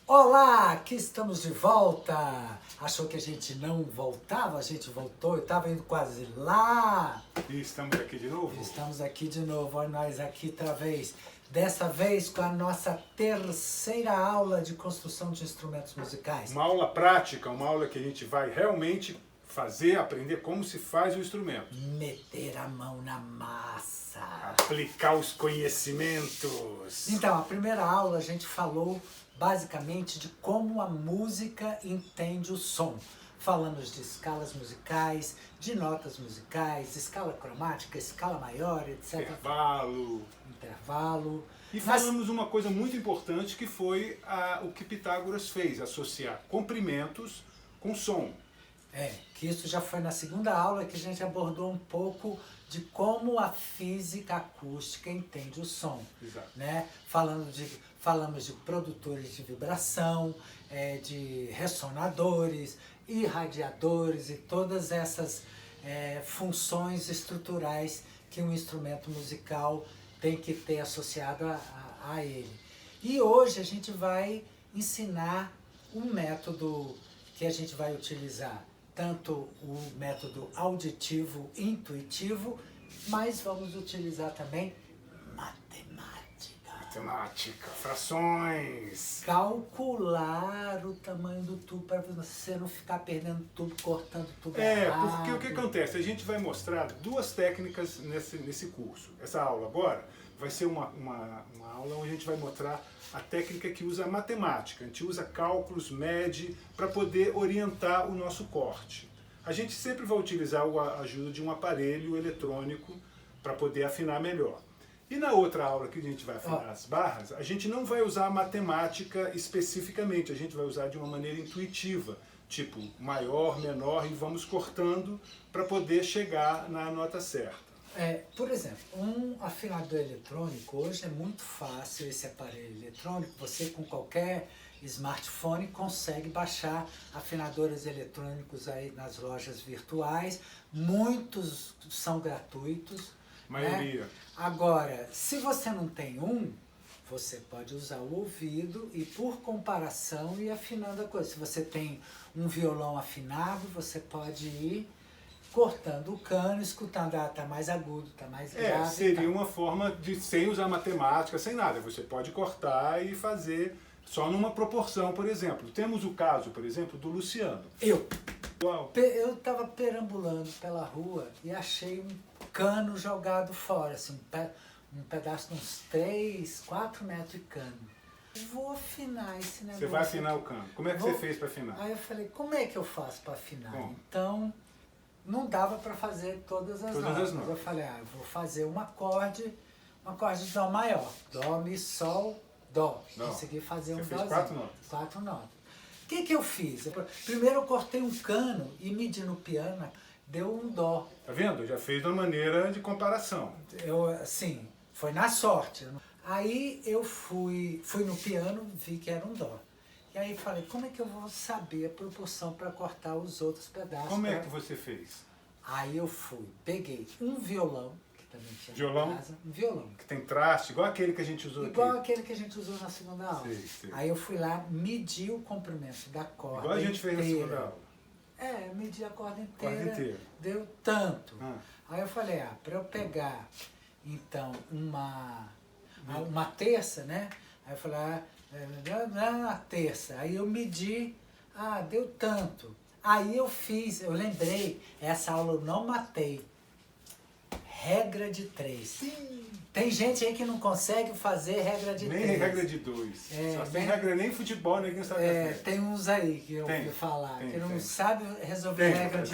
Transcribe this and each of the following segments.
Olá, aqui estamos de volta. Achou que a gente não voltava? A gente voltou, eu estava indo quase lá. E estamos aqui de novo? Estamos aqui de novo, olha nós aqui outra vez. Dessa vez com a nossa terceira aula de construção de instrumentos musicais. Uma aula prática, uma aula que a gente vai realmente fazer, aprender como se faz o instrumento. Meter a mão na massa. Aplicar os conhecimentos. Então, a primeira aula a gente falou basicamente de como a música entende o som. Falamos de escalas musicais, de notas musicais, escala cromática, escala maior, etc. Intervalo. E falamos uma coisa muito importante que foi o que Pitágoras fez, associar comprimentos com som. Que isso já foi na segunda aula que a gente abordou um pouco de como a física acústica entende o som. Exato. Né? Falamos de produtores de vibração, de ressonadores, irradiadores e todas essas funções estruturais que um instrumento musical tem que ter associado a ele. E hoje a gente vai ensinar um método que a gente vai utilizar, tanto o método auditivo intuitivo, mas vamos utilizar também matemática, frações. Calcular o tamanho do tubo para você não ficar perdendo tubo, cortando tubo errado. Porque o que acontece? A gente vai mostrar duas técnicas nesse curso. Essa aula agora vai ser uma aula onde a gente vai mostrar a técnica que usa matemática. A gente usa cálculos, mede, para poder orientar o nosso corte. A gente sempre vai utilizar a ajuda de um aparelho eletrônico para poder afinar melhor. E na outra aula que a gente vai afinar as barras, a gente não vai usar a matemática especificamente, a gente vai usar de uma maneira intuitiva, tipo maior, menor, e vamos cortando para poder chegar na nota certa. Por exemplo, um afinador eletrônico, hoje é muito fácil esse aparelho eletrônico, você com qualquer smartphone consegue baixar afinadores eletrônicos aí nas lojas virtuais, muitos são gratuitos. Maioria. Né? Agora, se você não tem você pode usar o ouvido e por comparação ir afinando a coisa. Se você tem um violão afinado, você pode ir cortando o cano, escutando, tá mais agudo, tá mais grave. Seria uma forma de, sem usar matemática, sem nada. Você pode cortar e fazer só numa proporção, por exemplo. Temos o caso, por exemplo, do Luciano. Eu estava perambulando pela rua e achei um cano jogado fora, assim, um pedaço de uns 3, 4 metros de cano. Vou afinar esse negócio. Você vai afinar o cano. Como é que você fez para afinar? Aí eu falei, como é que eu faço para afinar? Bom. Então, não dava para fazer todas as notas. Eu falei, eu vou fazer um acorde de dó maior. Dó, mi, sol, dó. Consegui fazer um dózinho. 4 notas. 4 notas. O que eu fiz? Primeiro eu cortei um cano e medi no piano, deu um dó. Tá vendo? Já fez de uma maneira de comparação. Sim, foi na sorte. Aí eu fui no piano, vi que era um dó. E aí falei, como é que eu vou saber a proporção para cortar os outros pedaços? Como é que você fez? Aí eu peguei um violão, que também tinha violão? em casa, um violão. Que tem traste, igual aquele que a gente usou igual aqui. Aquele que a gente usou na segunda aula. Sei. Aí eu fui lá, medi o comprimento da corda igual a gente fez na segunda aula. Medi a corda inteira, deu tanto. Aí eu falei, para eu pegar, então, uma terça, né? Aí eu falei, uma terça. Aí eu medi, deu tanto. Aí eu lembrei, essa aula eu não matei. Regra de 3. Tem gente aí que não consegue fazer regra de 3. Nem regra de 2. Só tem regra nem futebol, ninguém sabe fazer. Tem uns aí que eu ouvi falar, que não sabe resolver regra de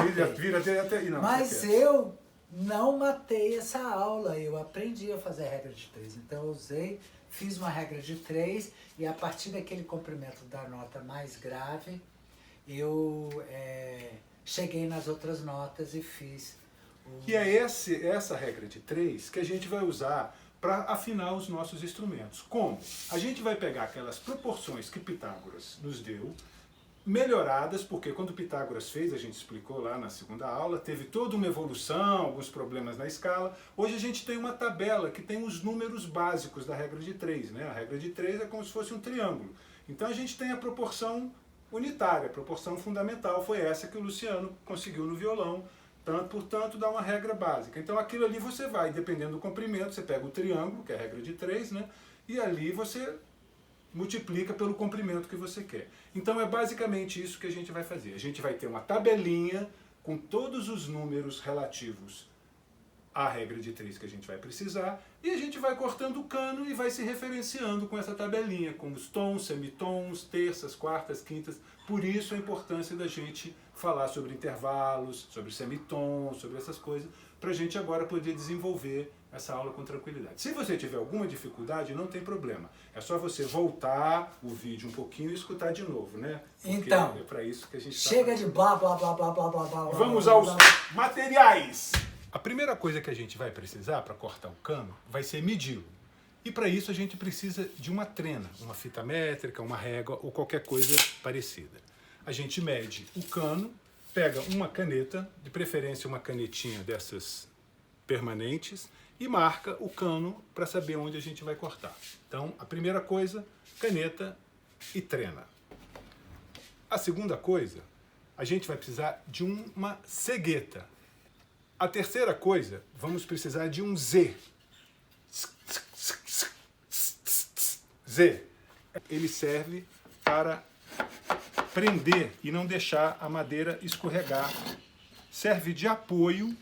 3. Mas eu não matei essa aula, eu aprendi a fazer regra de 3. Então eu fiz uma regra de 3 e a partir daquele comprimento da nota mais grave, eu cheguei nas outras notas e fiz. E é essa regra de 3 que a gente vai usar para afinar os nossos instrumentos. Como? A gente vai pegar aquelas proporções que Pitágoras nos deu, melhoradas, porque quando Pitágoras fez, a gente explicou lá na segunda aula, teve toda uma evolução, alguns problemas na escala. Hoje a gente tem uma tabela que tem os números básicos da regra de 3, né? A regra de 3 é como se fosse um triângulo. Então a gente tem a proporção unitária, a proporção fundamental foi essa que o Luciano conseguiu no violão, tanto por tanto dá uma regra básica. Então aquilo ali você vai, dependendo do comprimento, você pega o triângulo, que é a regra de 3, né? E ali você multiplica pelo comprimento que você quer. Então é basicamente isso que a gente vai fazer. A gente vai ter uma tabelinha com todos os números relativos à regra de 3 que a gente vai precisar, e a gente vai cortando o cano e vai se referenciando com essa tabelinha, com os tons, semitons, terças, quartas, quintas. Por isso a importância da gente falar sobre intervalos, sobre semitons, sobre essas coisas, para a gente agora poder desenvolver essa aula com tranquilidade. Se você tiver alguma dificuldade, não tem problema. É só você voltar o vídeo um pouquinho e escutar de novo, né? Porque então, é para isso que a gente chega de blá, blá, blá, blá, blá, blá, blá. Vamos aos materiais! A primeira coisa que a gente vai precisar para cortar o cano vai ser medi-lo. E para isso a gente precisa de uma trena, uma fita métrica, uma régua ou qualquer coisa parecida. A gente mede o cano, pega uma caneta, de preferência uma canetinha dessas permanentes, e marca o cano para saber onde a gente vai cortar. Então, a primeira coisa, caneta e trena. A segunda coisa, a gente vai precisar de uma cegueta. A terceira coisa, vamos precisar de um Z. Z. Ele serve para prender e não deixar a madeira escorregar. Serve de apoio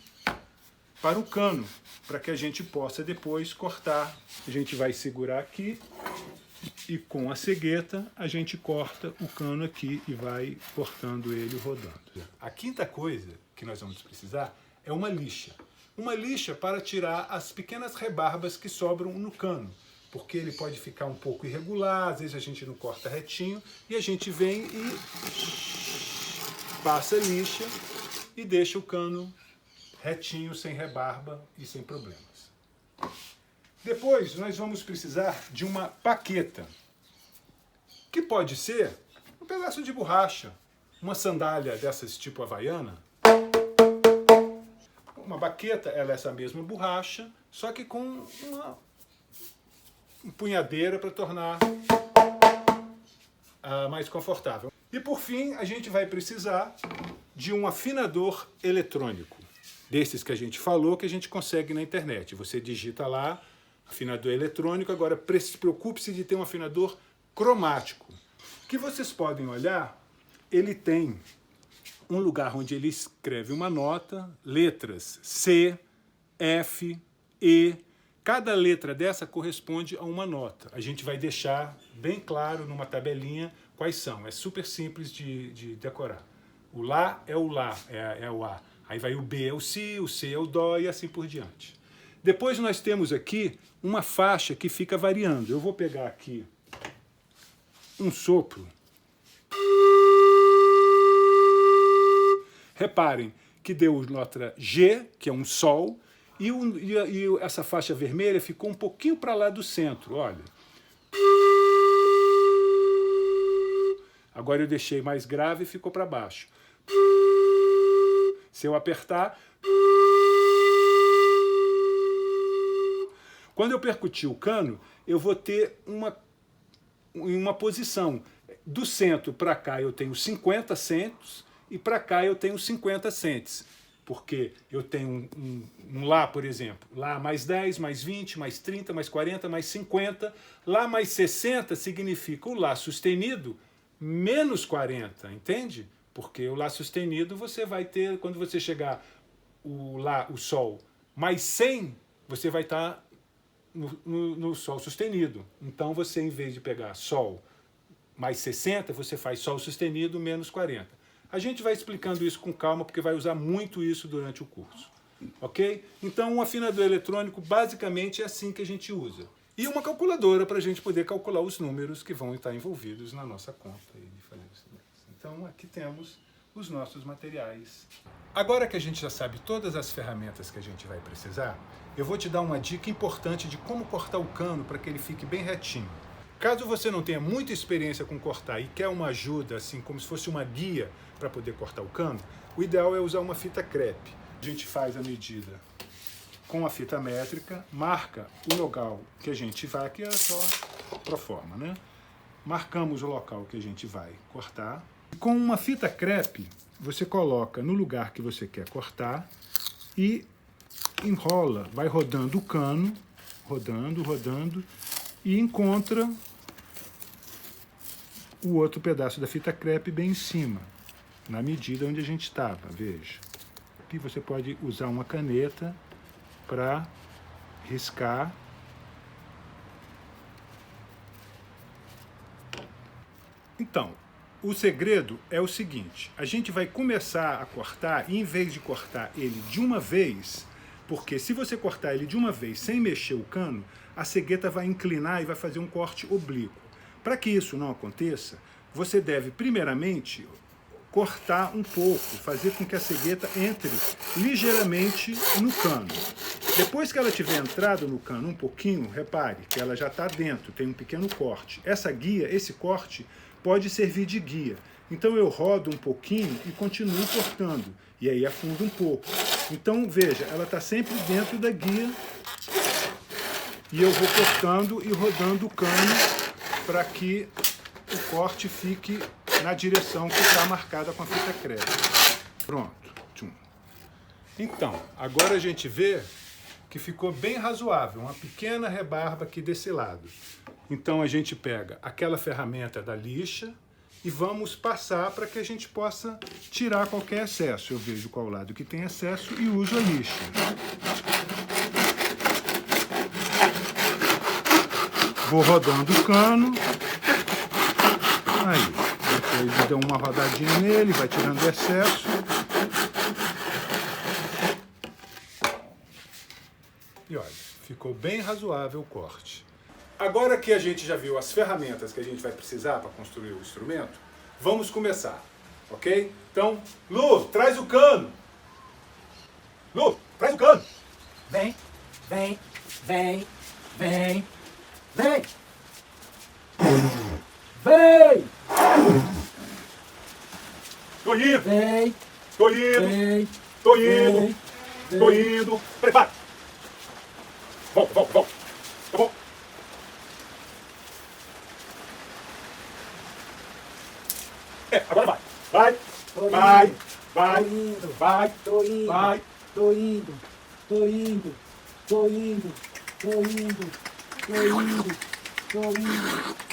para o cano, para que a gente possa depois cortar. A gente vai segurar aqui e com a cegueta a gente corta o cano aqui e vai cortando ele rodando. A quinta coisa que nós vamos precisar é uma lixa. Uma lixa para tirar as pequenas rebarbas que sobram no cano, porque ele pode ficar um pouco irregular, às vezes a gente não corta retinho, e a gente vem e passa a lixa e deixa o cano retinho, sem rebarba e sem problemas. Depois nós vamos precisar de uma baqueta, que pode ser um pedaço de borracha, uma sandália dessas tipo havaiana. Uma baqueta, ela é essa mesma borracha, só que com uma empunhadeira para tornar mais confortável. E por fim, a gente vai precisar de um afinador eletrônico, desses que a gente falou, que a gente consegue na internet. Você digita lá, afinador eletrônico, agora preocupe-se de ter um afinador cromático, que vocês podem olhar, ele tem um lugar onde ele escreve uma nota, letras C, F, E. Cada letra dessa corresponde a uma nota. A gente vai deixar bem claro numa tabelinha quais são. É super simples de decorar. O Lá é o Lá, é o A. Aí vai o B é o Si, o C é o Dó e assim por diante. Depois nós temos aqui uma faixa que fica variando. Eu vou pegar aqui um sopro. Reparem que deu letra G, que é um Sol, e essa faixa vermelha ficou um pouquinho para lá do centro, olha. Agora eu deixei mais grave e ficou para baixo. Se eu apertar... Quando eu percutir o cano, eu vou ter uma posição. Do centro para cá eu tenho 50 centos, e para cá eu tenho 50 centes, porque eu tenho um Lá, por exemplo, Lá mais 10, mais 20, mais 30, mais 40, mais 50, Lá mais 60 significa o Lá sustenido menos 40, entende? Porque o Lá sustenido você vai ter, quando você chegar o Lá, o Sol, mais 100, você vai estar no Sol sustenido. Então você, em vez de pegar Sol mais 60, você faz Sol sustenido menos 40. A gente vai explicando isso com calma, porque vai usar muito isso durante o curso. Ok? Então, um afinador eletrônico, basicamente, é assim que a gente usa. E uma calculadora para a gente poder calcular os números que vão estar envolvidos na nossa conta. Então, aqui temos os nossos materiais. Agora que a gente já sabe todas as ferramentas que a gente vai precisar, eu vou te dar uma dica importante de como cortar o cano para que ele fique bem retinho. Caso você não tenha muita experiência com cortar e quer uma ajuda, assim como se fosse uma guia para poder cortar o cano, o ideal é usar uma fita crepe. A gente faz a medida com a fita métrica, marca o local que a gente vai, aqui é só pro forma, né? marcamos o local que a gente vai cortar. Com uma fita crepe, você coloca no lugar que você quer cortar e enrola, vai rodando o cano, rodando, e encontra o outro pedaço da fita crepe bem em cima, na medida onde a gente estava, veja. Aqui você pode usar uma caneta para riscar. Então, o segredo é o seguinte, a gente vai começar a cortar, e em vez de cortar ele de uma vez, porque se você cortar ele de uma vez sem mexer o cano, a cegueta vai inclinar e vai fazer um corte oblíquo. Para que isso não aconteça, você deve primeiramente cortar um pouco, fazer com que a cegueta entre ligeiramente no cano. Depois que ela tiver entrado no cano um pouquinho, repare que ela já está dentro, tem um pequeno corte. Essa guia, esse corte, pode servir de guia. Então eu rodo um pouquinho e continuo cortando. E aí afundo um pouco. Então veja, ela está sempre dentro da guia. E eu vou cortando e rodando o cano para que o corte fique na direção que está marcada com a fita crepe. Pronto. Tchum. Então, agora a gente vê que ficou bem razoável, uma pequena rebarba aqui desse lado. Então a gente pega aquela ferramenta da lixa e vamos passar para que a gente possa tirar qualquer excesso. Eu vejo qual lado que tem excesso e uso a lixa. Vou rodando o cano. Aí, depois deu uma rodadinha nele, vai tirando o excesso. E olha, ficou bem razoável o corte. Agora que a gente já viu as ferramentas que a gente vai precisar para construir o instrumento, vamos começar, ok? Então, Lu, traz o cano! Lu, traz o cano! Vem, vem, vem, vem, vem! Vem! Tô indo! Vem! Tô indo! Vem! Tô indo! Tô indo! Prepara! Volta, volta, volta! Tá bom? Agora vai! Vai! Vai! Vai! Vai! Tô indo! Vai! Tô indo! Tô indo! Tô indo! Tô indo! Tô indo! Tô indo!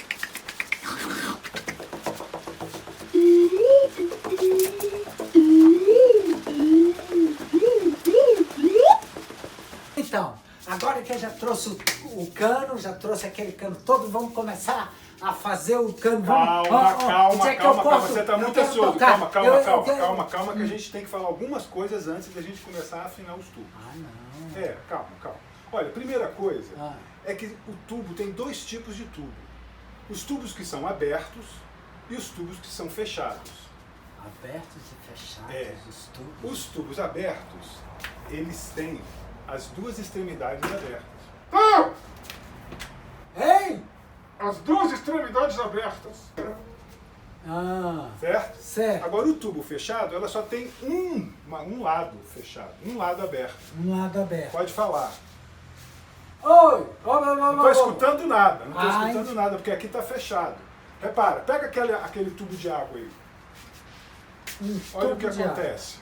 Então, agora que eu já trouxe o cano, já trouxe aquele cano todo, vamos começar a fazer o cano. Calma, você está muito ansioso. Calma, que a gente tem que falar algumas coisas antes da gente começar a afinar os tubos. Ah, não. Calma. Olha, primeira coisa é que o tubo tem dois tipos de tubo. Os tubos que são abertos e os tubos que são fechados. Abertos e fechados, os tubos. Os tubos abertos, eles têm as duas extremidades abertas. Ei! As duas extremidades abertas. Certo? Certo. Agora o tubo fechado, ela só tem um lado fechado, um lado aberto. Um lado aberto. Pode falar. Oi! Não estou escutando nada, porque aqui está fechado. Repara, pega aquele tubo de água aí. Olha o que acontece.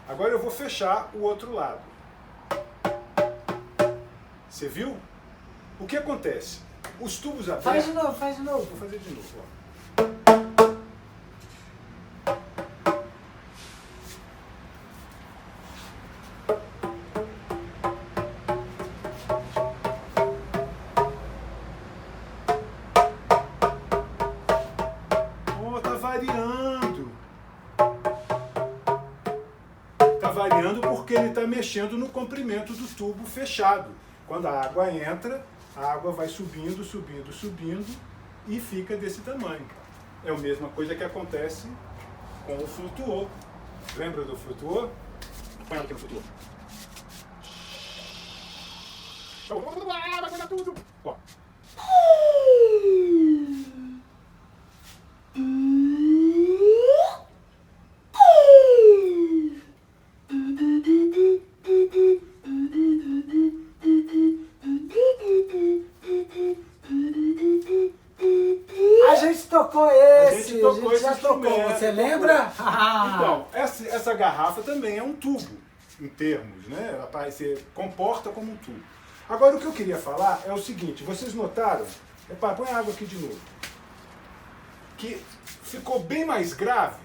Agora eu vou fechar o outro lado. Você viu? O que acontece? Os tubos abertos... Faz de novo. Vou fazer de novo, ó. Tá variando. Tá variando porque ele está mexendo no comprimento do tubo fechado. Quando a água entra, a água vai subindo e fica desse tamanho. É a mesma coisa que acontece com o flutuor. Lembra do flutuor? Põe aqui no flutuor. Vai pegar tudo. Ó. já tocou, você lembra? Então, essa garrafa também é um tubo, em termos, né? Ela se comporta como um tubo. Agora, o que eu queria falar é o seguinte, vocês notaram, põe a água aqui de novo, que ficou bem mais grave.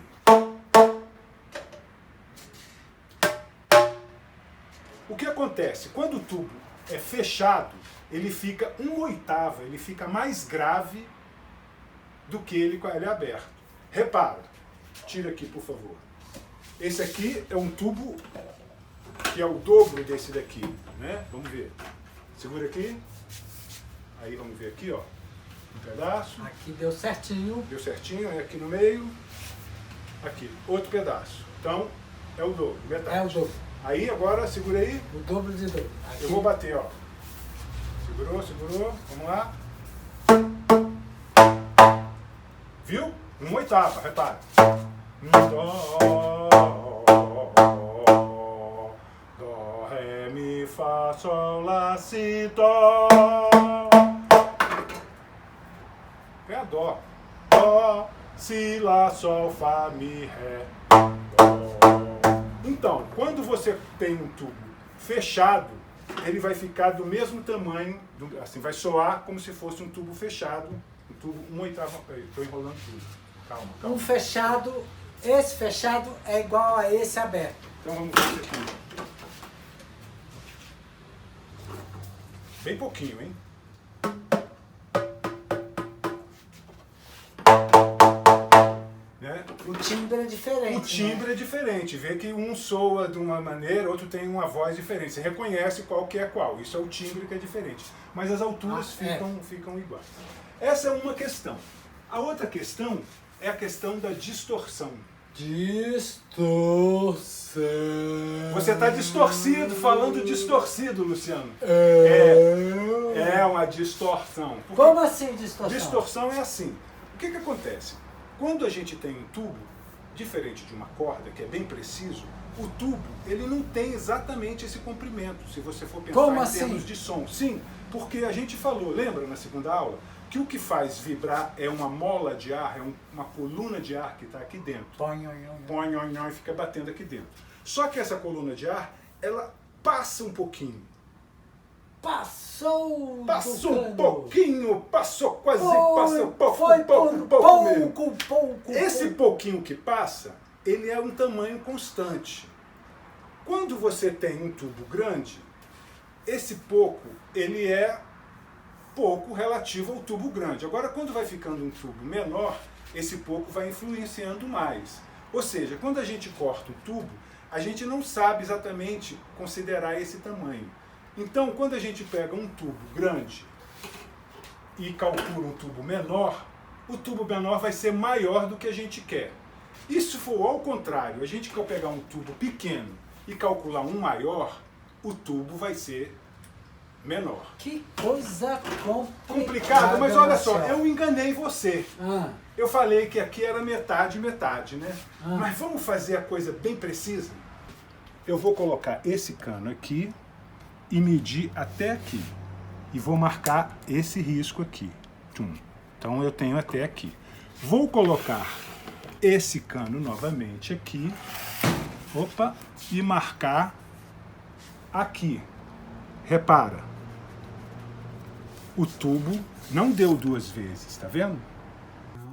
O que acontece? Quando o tubo é fechado, ele fica 1/8, ele fica mais grave do que ele com ele aberto. Repara, tira aqui por favor. Esse aqui é um tubo que é o dobro desse daqui, né? Vamos ver. Segura aqui. Aí vamos ver aqui, ó. Um pedaço. Aqui deu certinho. Deu certinho, aí aqui no meio. Aqui, outro pedaço. Então, é o dobro, metade. É o dobro. Aí agora, segura aí. O dobro de dobro. Aqui. Eu vou bater, ó. Segurou, segurou. Vamos lá. Viu? 1/8, repara. Dó, ré, mi, fá, sol, lá, si, dó. É a dó. Dó, si, lá, sol, fá, mi, ré, dó. Então, quando você tem um tubo fechado, ele vai ficar do mesmo tamanho, assim, vai soar como se fosse um tubo fechado, um tubo 1/8. Estou enrolando tudo. Calma, calma. Um fechado, esse fechado é igual a esse aberto. Então vamos ver isso aqui. Bem pouquinho, hein? Né? O timbre é diferente. O timbre é diferente. Vê que um soa de uma maneira, outro tem uma voz diferente. Você reconhece qual que é qual. Isso é o timbre que é diferente. Mas as alturas ficam iguais. Essa é uma questão. A outra questão é a questão da distorção. Distorção. Você está distorcido, falando distorcido, Luciano. É uma distorção. Como assim distorção? Distorção é assim. O que acontece? Quando a gente tem um tubo, diferente de uma corda, que é bem preciso, o tubo ele não tem exatamente esse comprimento, se você for pensar Como em assim? termos de som. Sim, porque a gente falou, lembra na segunda aula, que o que faz vibrar é uma mola de ar, é uma coluna de ar que está aqui dentro. Põe, E fica batendo aqui dentro. Só que essa coluna de ar, ela passa um pouquinho. Passou Um cano. pouquinho, passou quase, passou pouco mesmo. Esse pouquinho que passa, ele é um tamanho constante. Quando você tem um tubo grande, esse pouco, ele é pouco relativo ao tubo grande. Agora, quando vai ficando um tubo menor, esse pouco vai influenciando mais. Ou seja, quando a gente corta o tubo, a gente não sabe exatamente considerar esse tamanho. Então, quando a gente pega um tubo grande e calcula um tubo menor, o tubo menor vai ser maior do que a gente quer. E se for ao contrário, a gente quer pegar um tubo pequeno e calcular um maior, o tubo vai ser menor. Que coisa Complicado, mas olha só, Marcelo. eu enganei você. Eu falei que aqui era metade, metade, né? Mas vamos fazer a coisa bem precisa? Eu vou colocar esse cano aqui e medir até aqui. E vou marcar esse risco aqui. Então eu tenho até aqui. Vou colocar esse cano novamente aqui. Opa! E marcar aqui. Repara. O tubo não deu 2 vezes, tá vendo?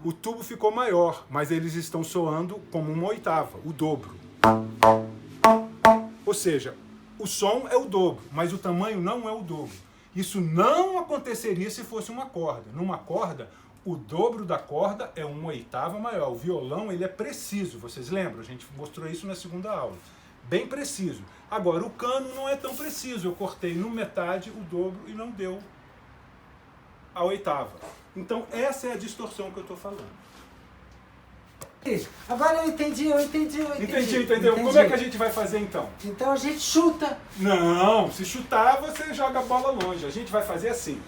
O tubo ficou maior, mas eles estão soando como 1/8, o dobro. Ou seja, o som é o dobro, mas o tamanho não é o dobro. Isso não aconteceria se fosse uma corda. Numa corda, o dobro da corda é 1/8 maior. O violão ele é preciso, vocês lembram? A gente mostrou isso na segunda aula. Bem preciso. Agora, o cano não é tão preciso. Eu cortei no metade o dobro e não deu a 8ª. Então, essa é a distorção que eu estou falando. Agora eu entendi. Entendeu? Como é que a gente vai fazer então? Então a gente chuta. Não, se chutar você joga a bola longe. A gente vai fazer assim.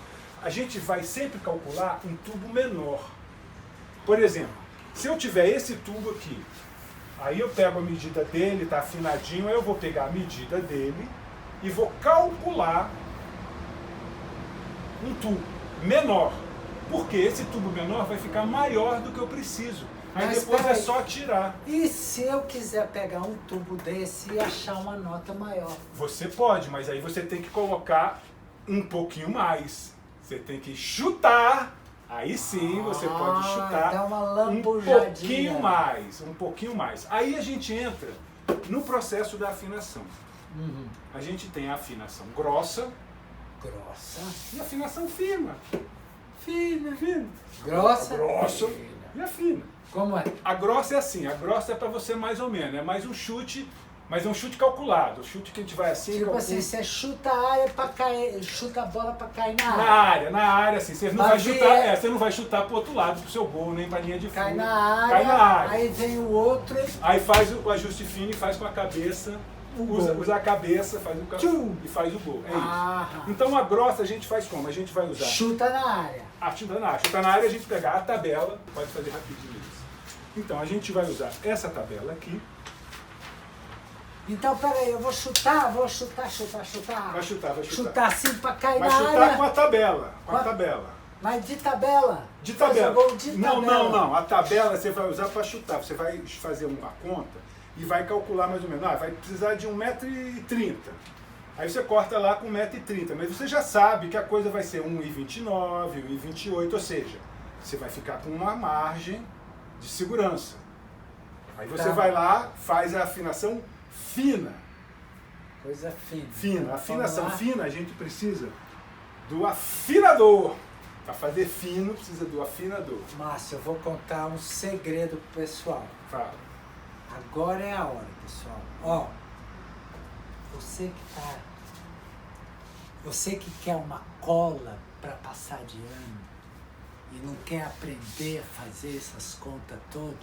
A gente vai sempre calcular um tubo menor. Por exemplo, se eu tiver esse tubo aqui, aí eu pego a medida dele, tá afinadinho, aí eu vou pegar a medida dele e vou calcular um tubo menor. Porque esse tubo menor vai ficar maior do que eu preciso. Aí Mas depois é peraí. só tirar. E se eu quiser pegar um tubo desse e achar uma nota maior? Você pode, mas aí você tem que colocar um pouquinho mais. Você tem que chutar. Aí sim você pode chutar dá uma um lambujadinha. um pouquinho mais. Aí a gente entra no processo da afinação. Uhum. A gente tem a afinação grossa Grossa. e a afinação fina. Fina. Fina. Grossa. A grossa Fina. e a fina. Como é? A grossa é assim, a grossa é para você mais ou menos, é mais um chute, mas é um chute calculado. O chute que a gente vai assim, Tipo calcula. assim, você chuta a área pra cair, chuta a bola pra cair na Na área. área, assim, você não Mas vai chutar, vier- você não vai chutar pro outro lado, pro seu gol, nem pra linha de fundo. Cai na área, Cai na área. aí vem o outro. Aí faz o ajuste fino e faz com a cabeça, gol. usa a cabeça, faz o Tchum. e faz o gol. É Ah. isso. Então a grossa a gente faz como? A gente vai usar Chuta na área. a chuta na área. Chuta na área a gente pegar a tabela, pode fazer rapidinho isso. Então a gente vai usar essa tabela aqui. Então, peraí, eu vou chutar. Vai chutar. Chutar assim pra cair Vai na chutar área. com a tabela, Com a- tabela. Mas de tabela. De Faz tabela. o gol de Não, tabela. não. A tabela você vai usar para chutar. Você vai fazer uma conta e vai calcular mais ou menos. Ah, vai precisar de 1,30 m. Aí você corta lá com 1,30 m. Mas você já sabe que a coisa vai ser 1,29 m, 1,28 m. Ou seja, você vai ficar com uma margem de segurança. Aí você Tá. vai lá, faz a afinação fina. Coisa fina. Fina. A afinação Vamos lá. fina a gente precisa do afinador. Para fazer fino precisa do afinador. Márcio, eu vou contar um segredo pro pessoal. Fala. Agora é a hora, pessoal. Ó, você que quer uma cola para passar de ano e não quer aprender a fazer essas contas todas,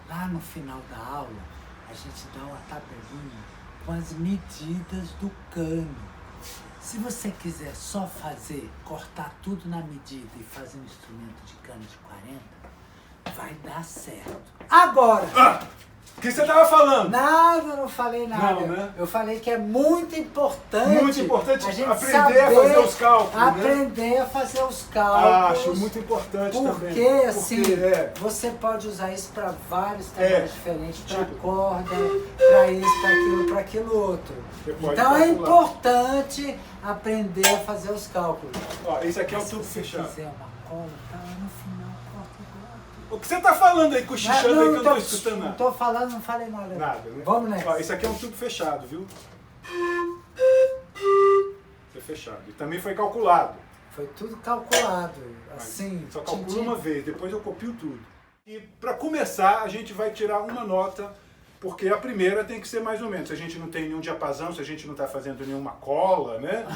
lá no final da aula a gente dá uma tabelinha com as medidas do cano. Se você quiser só cortar tudo na medida e fazer um instrumento de cano de 40, vai dar certo. Agora! O que você estava falando? Nada, eu não falei nada. Não, né? Eu falei que é muito importante. Muito importante a gente aprender a saber fazer os cálculos, né? Aprender a fazer os cálculos. Acho muito importante também. Porque assim, é, você pode usar isso para vários trabalhos diferentes, para tipo- corda, para isso, para aquilo outro. Você pode Então é calcular. importante aprender a fazer os cálculos. Ó, esse aqui é o Mas tubo se você fechado. quiser uma cola, tá lá no final, corta igual. O que você está falando aí, cochichando aí que eu não estou escutando Não nada? tô falando, não falei nada. Nada, né? Vamos nessa. Ó, esse aqui é um tubo fechado, viu? Esse é fechado. E também foi calculado. Foi tudo calculado, Mas assim. só calcula tintim. uma vez, depois eu copio tudo. E para começar, a gente vai tirar uma nota, porque a primeira tem que ser mais ou menos. Se a gente não tem nenhum diapasão, se a gente não está fazendo nenhuma cola, né?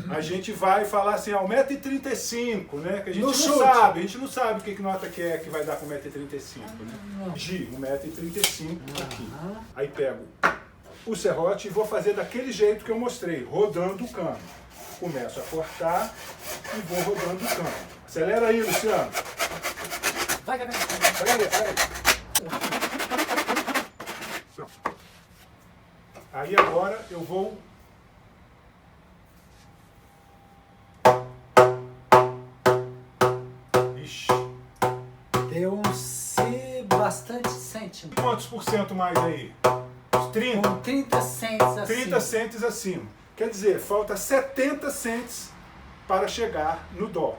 A gente vai falar assim, 1,35 m, né? Que a gente No não chute. sabe, a gente não sabe que nota que é que vai dar com 1,35 m, né? De 1,35 m aqui. Aham. Aí pego o serrote e vou fazer daquele jeito que eu mostrei, rodando o cano. Começo a cortar e vou rodando o cano. Acelera aí, Luciano. Vai, vai, vai. Peraí. Aí agora eu vou... Ixi, Deu um si bastante centímetro. quantos por cento mais aí? Uns 30? Com 30 cents assim. 30 centes acima. Quer dizer, falta 70 centes para chegar no dó.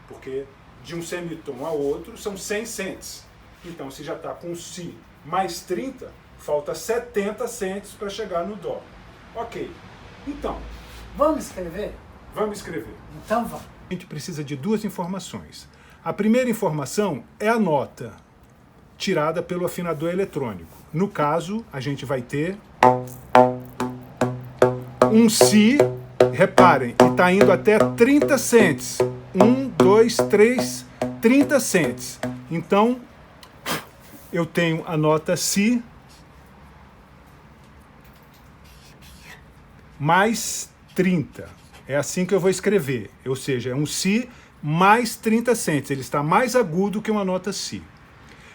Porque de um semitom a outro são 100 centes. Então, se já está com si mais 30, falta 70 centes para chegar no dó. Ok. Então, Vamos escrever? vamos escrever. Então vamos. A gente precisa de duas informações. A primeira informação é a nota tirada pelo afinador eletrônico. No caso, a gente vai ter um si, reparem, que está indo até 30 cents. 1, 2, 3, 30 cents. Então, eu tenho a nota si mais 30. É assim que eu vou escrever. Ou seja, é um si mais 30 cents. Ele está mais agudo que uma nota si.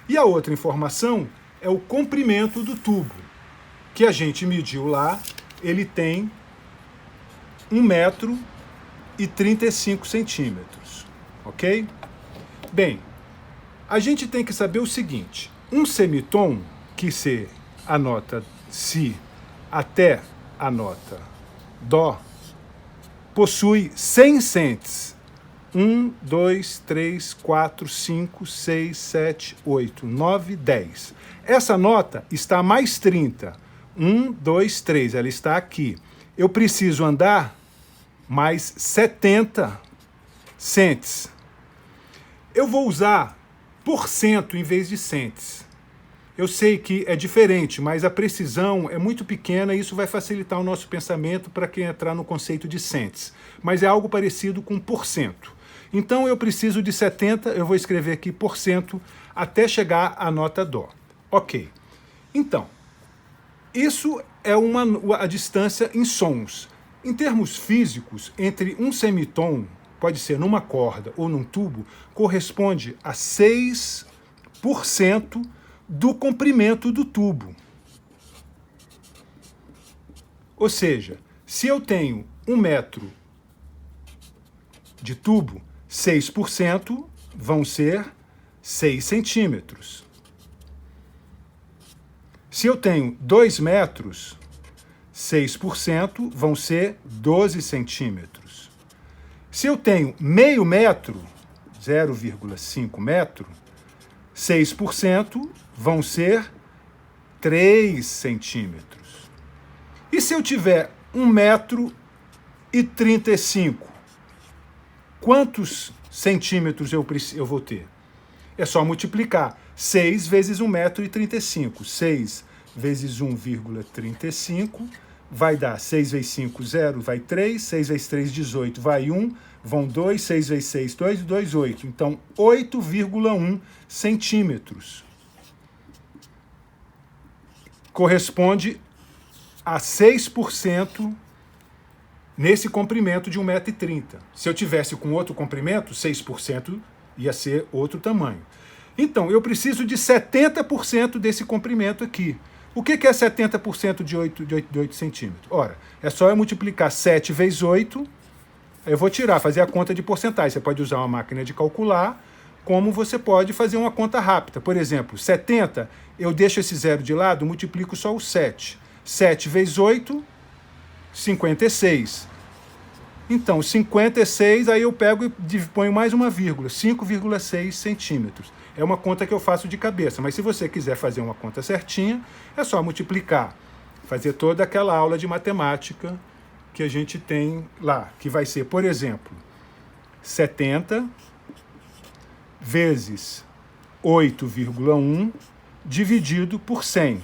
E a outra informação é o comprimento do tubo, que a gente mediu lá. Ele tem 1,35 m, 35 centímetros, ok? Bem, A gente tem que saber o seguinte, um semitom que se a nota Si até a nota Dó possui 100 cents. 1, 2, 3, 4, 5, 6, 7, 8, 9, 10. Essa nota está mais 30. 1, 2, 3, ela está aqui. Eu preciso andar mais 70 cents. Eu vou usar porcento em vez de cents. Eu sei que é diferente, mas a precisão é muito pequena e isso vai facilitar o nosso pensamento para quem entrar no conceito de cents. Mas é algo parecido com porcento. Então eu preciso de 70, eu vou escrever aqui porcento até chegar à nota Dó. Ok. Então, isso é a distância em sons. Em termos físicos, entre um semitom, pode ser numa corda ou num tubo, corresponde a 6% do comprimento do tubo. Ou seja, se eu tenho 1 metro de tubo, 6% vão ser 6 centímetros. Se eu tenho 2 metros, 6% vão ser 12 centímetros. Se eu tenho meio metro, 0,5 metro, 6% vão ser 3 centímetros. E se eu tiver 1,35 m, quantos centímetros eu vou ter? É só multiplicar. 6 vezes 1,35 m. 6 vezes 1,35 vai dar 6 vezes 5, 0, vai 3. 6 vezes 3, 18, vai 1. Vão 2, 6 vezes 6, 2, 2, 8. Então, 8,1 centímetros. Corresponde a 6% nesse comprimento de 1,30 m. Se eu tivesse com outro comprimento, 6% ia ser outro tamanho. Então, eu preciso de 70% desse comprimento aqui. O que é 70% de 8 centímetros? Ora, é só eu multiplicar 7 vezes 8, eu vou tirar, fazer a conta de porcentagem. Você pode usar uma máquina de calcular, como você pode fazer uma conta rápida. Por exemplo, 70, eu deixo esse zero de lado, multiplico só o 7. 7 vezes 8, 56. Então, 56, aí eu pego e ponho mais uma vírgula, 5,6 centímetros. É uma conta que eu faço de cabeça, mas se você quiser fazer uma conta certinha, é só multiplicar, fazer toda aquela aula de matemática que a gente tem lá, que vai ser, por exemplo, 70 vezes 8,1 dividido por 100.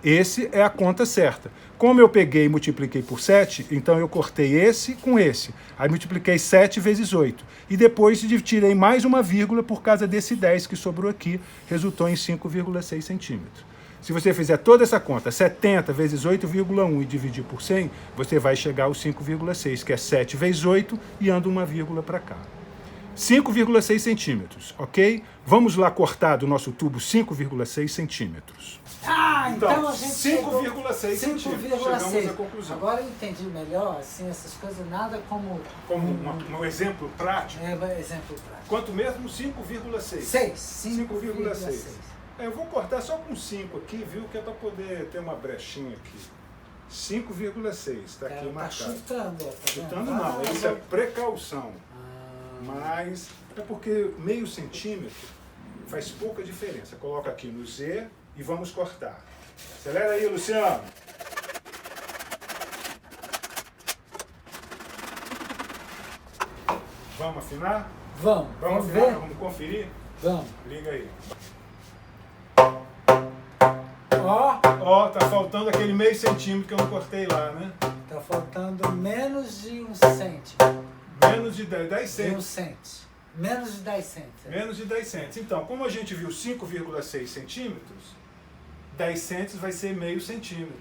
Esse é a conta certa. Como eu peguei e multipliquei por 7, então eu cortei esse com esse. Aí multipliquei 7 vezes 8. E depois tirei mais uma vírgula por causa desse 10 que sobrou aqui, resultou em 5,6 centímetros. Se você fizer toda essa conta, 70 vezes 8,1 e dividir por 100, você vai chegar aos 5,6, que é 7 vezes 8 e anda uma vírgula para cá. 5,6 centímetros, ok? Vamos lá cortar do nosso tubo 5,6 centímetros. Ah, então a gente 5,6 centímetros. Chegamos à conclusão. Agora eu entendi melhor, assim, essas coisas, nada como... Como um exemplo prático. É, exemplo prático. Quanto mesmo? 5,6. 5,6. Eu vou cortar só com 5 aqui, viu? Que é para poder ter uma brechinha aqui. 5,6, está aqui marcado. Tá chutando, tá chutando não, isso é precaução. Mas é porque meio centímetro faz pouca diferença. Coloca aqui no Z e vamos cortar. Acelera aí, Luciano. Vamos afinar? Vamos afinar? ver? Vamos conferir? Vamos. Liga aí. Ó, tá faltando aquele meio centímetro que eu não cortei lá, né? Tá faltando menos de 1 centímetro. Menos de 10 centímetros. Menos de 10 centímetros. Menos de 10 centímetros. Então, como a gente viu 5,6 centímetros, 10 centímetros vai ser meio centímetro.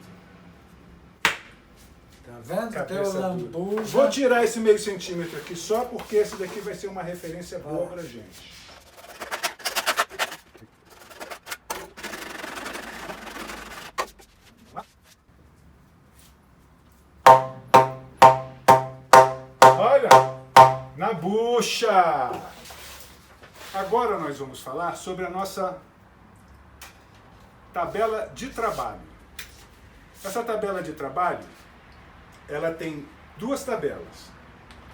Tá vendo? Teu lambuja. Vou tirar esse meio centímetro aqui só porque esse daqui vai ser uma referência boa pra gente. Olha, na bucha. Agora Agora nós vamos falar sobre a nossa tabela de trabalho. Essa tabela de trabalho, ela tem duas tabelas.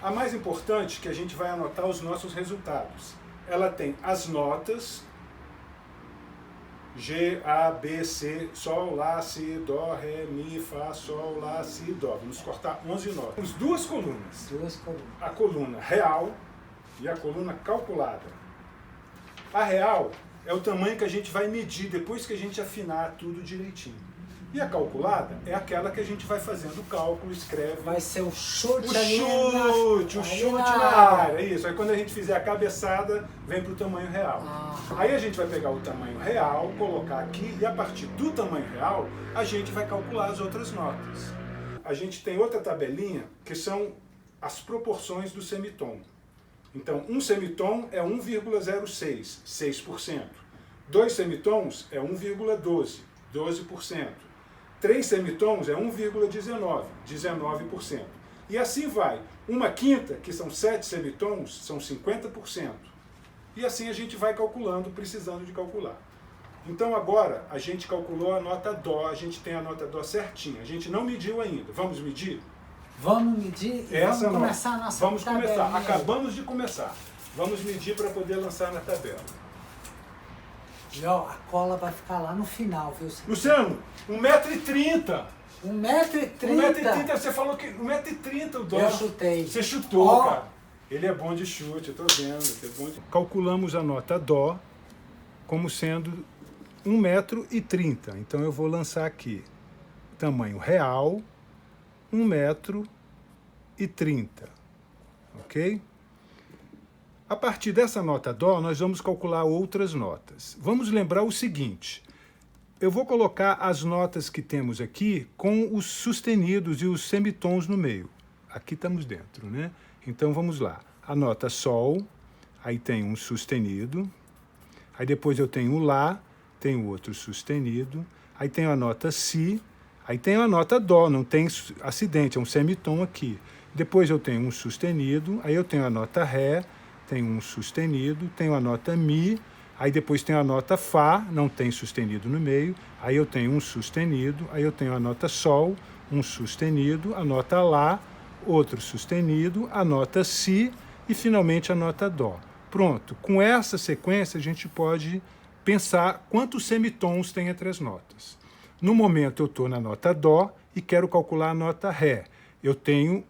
A mais importante, que a gente vai anotar os nossos resultados. Ela tem as notas, G, A, B, C, Sol, Lá, Si, Dó, Ré, Mi, Fá, Sol, Lá, Si, Dó. Vamos cortar 11 notas. Temos duas colunas. Duas colunas. A coluna real e a coluna calculada. A real é o tamanho que a gente vai medir depois que a gente afinar tudo direitinho. E a calculada é aquela que a gente vai fazendo o cálculo, escreve. Vai ser o chute O ali chute na área. Isso. Aí quando a gente fizer a cabeçada, vem para o tamanho real. Aí a gente vai pegar o tamanho real, colocar aqui, e a partir do tamanho real, a gente vai calcular as outras notas. A gente tem outra tabelinha, que são as proporções do semitom. Então, um semitom é 1,06, 6%. 2 semitons é 1,12, 12%. 3 semitons é 1,19, 19%. E assim vai. Uma quinta, que são 7 semitons, são 50%. E assim a gente vai calculando, precisando de calcular. Então agora a gente calculou a nota Dó, a gente tem a nota Dó certinha. A gente não mediu ainda. Vamos medir? Vamos medir e vamos começar a nossa Vamos começar. tabelinha. Acabamos de começar. Vamos medir para poder lançar na tabela. E ó, a cola vai ficar lá no final, viu? Luciano, 1,30 m. 1,30 m? 1,30 m, você falou que 1,30 m o Dó. Eu chutei. Você chutou, Ó. cara. Ele é bom de chute, eu tô vendo. É bom de... Calculamos a nota Dó como sendo 1,30 m. Então eu vou lançar aqui. Tamanho real, 1,30 m. Ok? A partir dessa nota Dó, nós vamos calcular outras notas. Vamos lembrar o seguinte. Eu vou colocar as notas que temos aqui com os sustenidos e os semitons no meio. Aqui estamos dentro, né? Então vamos lá. A nota Sol, aí tem um sustenido. Aí depois eu tenho o Lá, tenho outro sustenido. Aí tenho a nota Si, aí tenho a nota Dó, não tem acidente, é um semitom aqui. Depois eu tenho um sustenido, aí eu tenho a nota Ré, tenho um sustenido, tenho a nota Mi, aí depois tenho a nota Fá, não tem sustenido no meio, aí eu tenho um sustenido, aí eu tenho a nota Sol, um sustenido, a nota Lá, outro sustenido, a nota Si e finalmente a nota Dó. Pronto, com essa sequência a gente pode pensar quantos semitons tem entre as notas. No momento eu estou na nota Dó e quero calcular a nota Ré. Eu tenho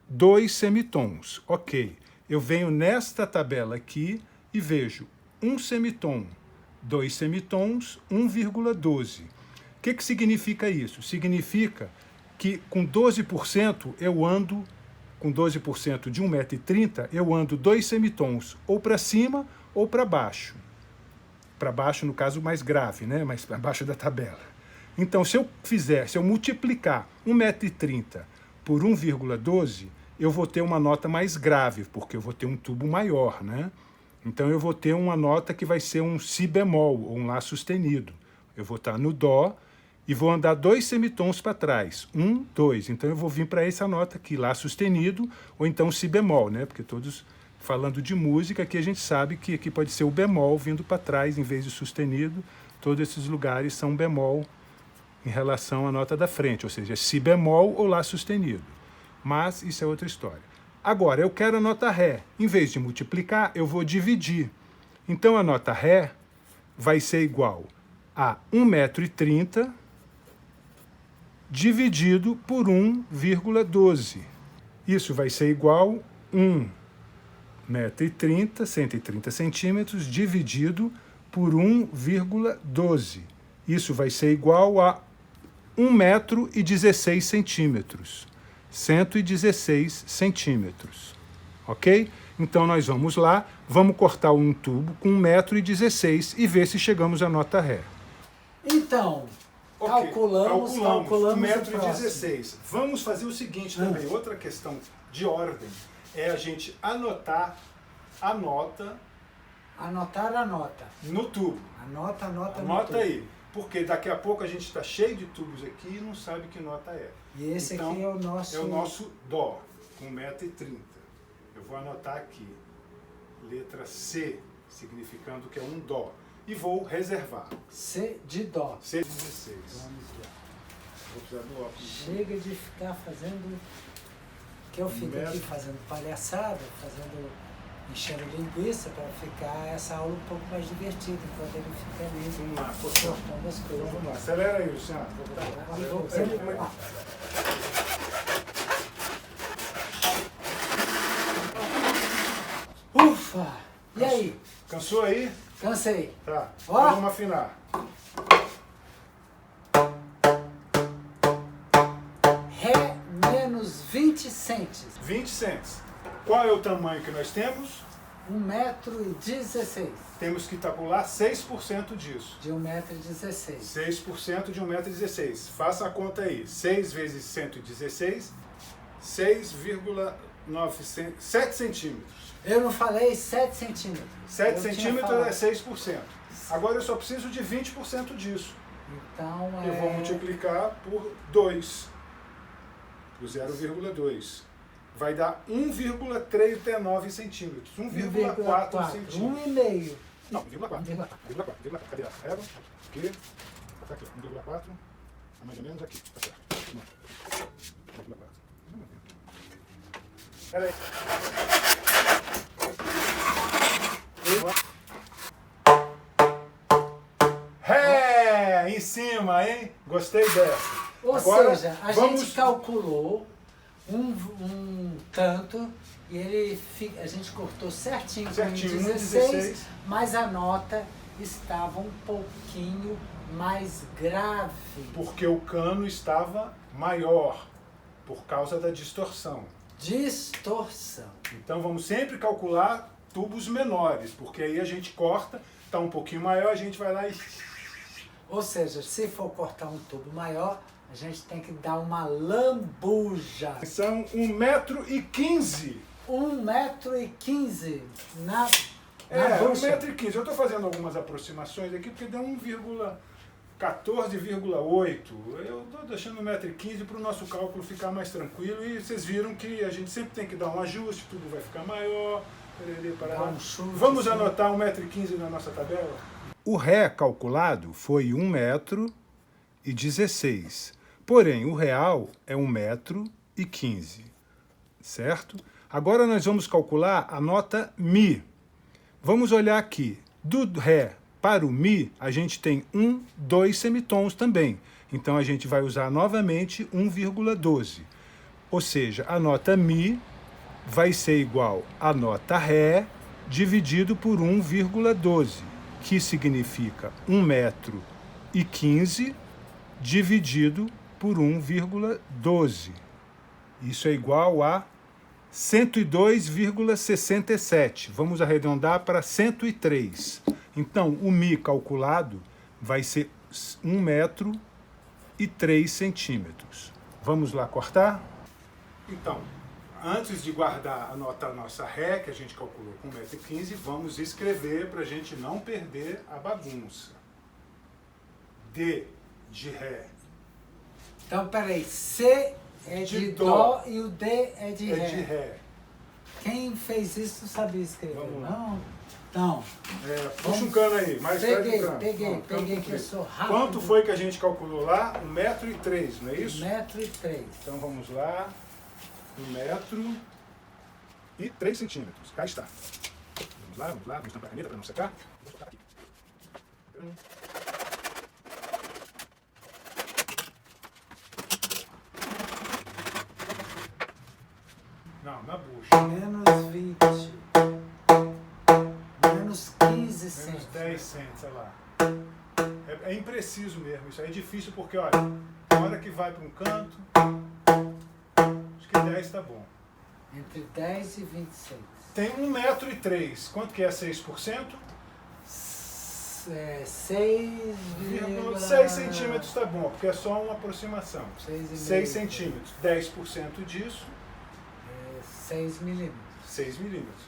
2 semitons, ok. Eu venho nesta tabela aqui e vejo um semitom, 2 semitons, 1,12. O que significa isso? Significa que com 12% eu ando, com 12% de 1,30 m, eu ando 2 semitons, ou para cima ou para baixo. Para baixo, no caso, mais grave, né? Mais para baixo da tabela. Então, se eu multiplicar 1,30 m por 1,12, eu vou ter uma nota mais grave, porque eu vou ter um tubo maior, né? Então eu vou ter uma nota que vai ser um Si bemol, ou um Lá sustenido. Eu vou estar no Dó e vou andar 2 semitons para trás. 1, 2. Então eu vou vir para essa nota aqui, Lá sustenido, ou então Si bemol, né? Porque todos falando de música, aqui a gente sabe que aqui pode ser o bemol vindo para trás em vez de sustenido. Todos esses lugares são bemol em relação à nota da frente, ou seja, Si bemol ou Lá sustenido. Mas isso é outra história. Agora, eu quero a nota Ré. Em vez de multiplicar, eu vou dividir. Então, a nota Ré vai ser igual a 1,30 m dividido por 1,12. Isso vai ser igual a 1,30 m, 130 centímetros, dividido por 1,12. Isso vai ser igual a 1,16 m. 116 centímetros, ok? Então nós vamos lá, vamos cortar um tubo com 1,16 m e ver se chegamos à nota Ré. Então, Okay. calculamos 1,16 m. Vamos fazer o seguinte também, outra questão de ordem, é a gente anotar a nota... Anotar a nota. No tubo. Anota no tubo. Aí. Porque daqui a pouco a gente está cheio de tubos aqui e não sabe que nota é. E esse então, aqui é o nosso... É o nosso Dó, com 1,30 m. Eu vou anotar aqui. Letra C. significando que é um Dó. E vou reservar. C de Dó. C16. Vamos lá. Vou precisar do óculos. Chega de ficar fazendo... Que eu fico aqui fazendo palhaçada, enchendo linguiça para ficar essa aula um pouco mais divertida, enquanto ele fica ali Vamos lá, cortando as coisas. Vamos lá, acelera aí, Luciano. Ufa! E aí? Cansou aí? Cansei. Tá. Ó. Então vamos afinar. Ré menos 20 centes. 20 cents. Qual é o tamanho que nós temos? 1,16 m. Temos que tabular 6% disso. De 1,16 m. 6% de 1,16 m. Faça a conta aí. 6 vezes 116, 6,7 centímetros. Eu não falei 7 centímetros. 7 centímetros é 6%. Agora eu só preciso de 20% disso. Então Eu vou multiplicar por 2. Por 0,2. Vai dar 1,39 centímetros. 1,4 centímetros. 1,5. Não, 1,4. 1,4. Cadê a régua? Aqui. Tá aqui, 1,4. Mais ou menos aqui. Tá certo. 1,4. Peraí. Ré! Em cima, hein? Gostei dessa. Ou Agora, seja, a gente calculou um tanto e a gente cortou certinho, Certinho, 16, mas a nota estava um pouquinho mais grave. Porque o cano estava maior, por causa da distorção. Distorção. Então vamos sempre calcular tubos menores, porque aí a gente corta, está um pouquinho maior, a gente vai lá e... Ou seja, se for cortar um tubo maior, a gente tem que dar uma lambuja. São 1,15 m. 1,15 m na bucha. 1,15 m. Eu estou fazendo algumas aproximações aqui, porque deu 14,8. Eu estou deixando 1,15 m para o nosso cálculo ficar mais tranquilo. E vocês viram que a gente sempre tem que dar um ajuste, tudo vai ficar maior. Vamos anotar 1,15 m na nossa tabela? O Ré calculado foi 1,16 m. Porém, o real é 1,15 m. Certo? Agora nós vamos calcular a nota Mi. Vamos olhar aqui. Do Ré para o Mi, a gente tem 2 semitons também. Então a gente vai usar novamente 1,12. Ou seja, a nota Mi vai ser igual à nota Ré dividido por 1,12, que significa 1,15 m dividido por 1,12. Isso é igual a 102,67. Vamos arredondar para 103. Então, o Mi calculado vai ser 1,03 m. Vamos lá cortar? Então, antes de guardar a nossa Ré, que a gente calculou com 1,15 m, vamos escrever para a gente não perder a bagunça. D de Ré. Então, peraí, C é de Dó e o D é de Ré. É de Ré. Quem fez isso não sabia escrever, Vamos lá. não? Não. Puxa um cano aí, mais perto do cano. Peguei, que eu sou rápido. Quanto foi que a gente calculou lá? 1,03 m, não é isso? 1,03 m. Então vamos lá. 1,03 m. Cá está. Vamos lá, vamos tampar a caneta para não secar. Vou botar aqui. Não, na bucha. Menos 20. Menos 15 cents. Menos 10 cents, olha lá. É impreciso mesmo, isso aí é difícil porque, olha, na hora que vai para um canto, acho que 10 está bom. Entre 10 e 26. Tem 1,03 m. Quanto que é 6%? 6 centímetros está bom, porque é só uma aproximação. 6 centímetros. 10% disso. 6 milímetros. 6 milímetros.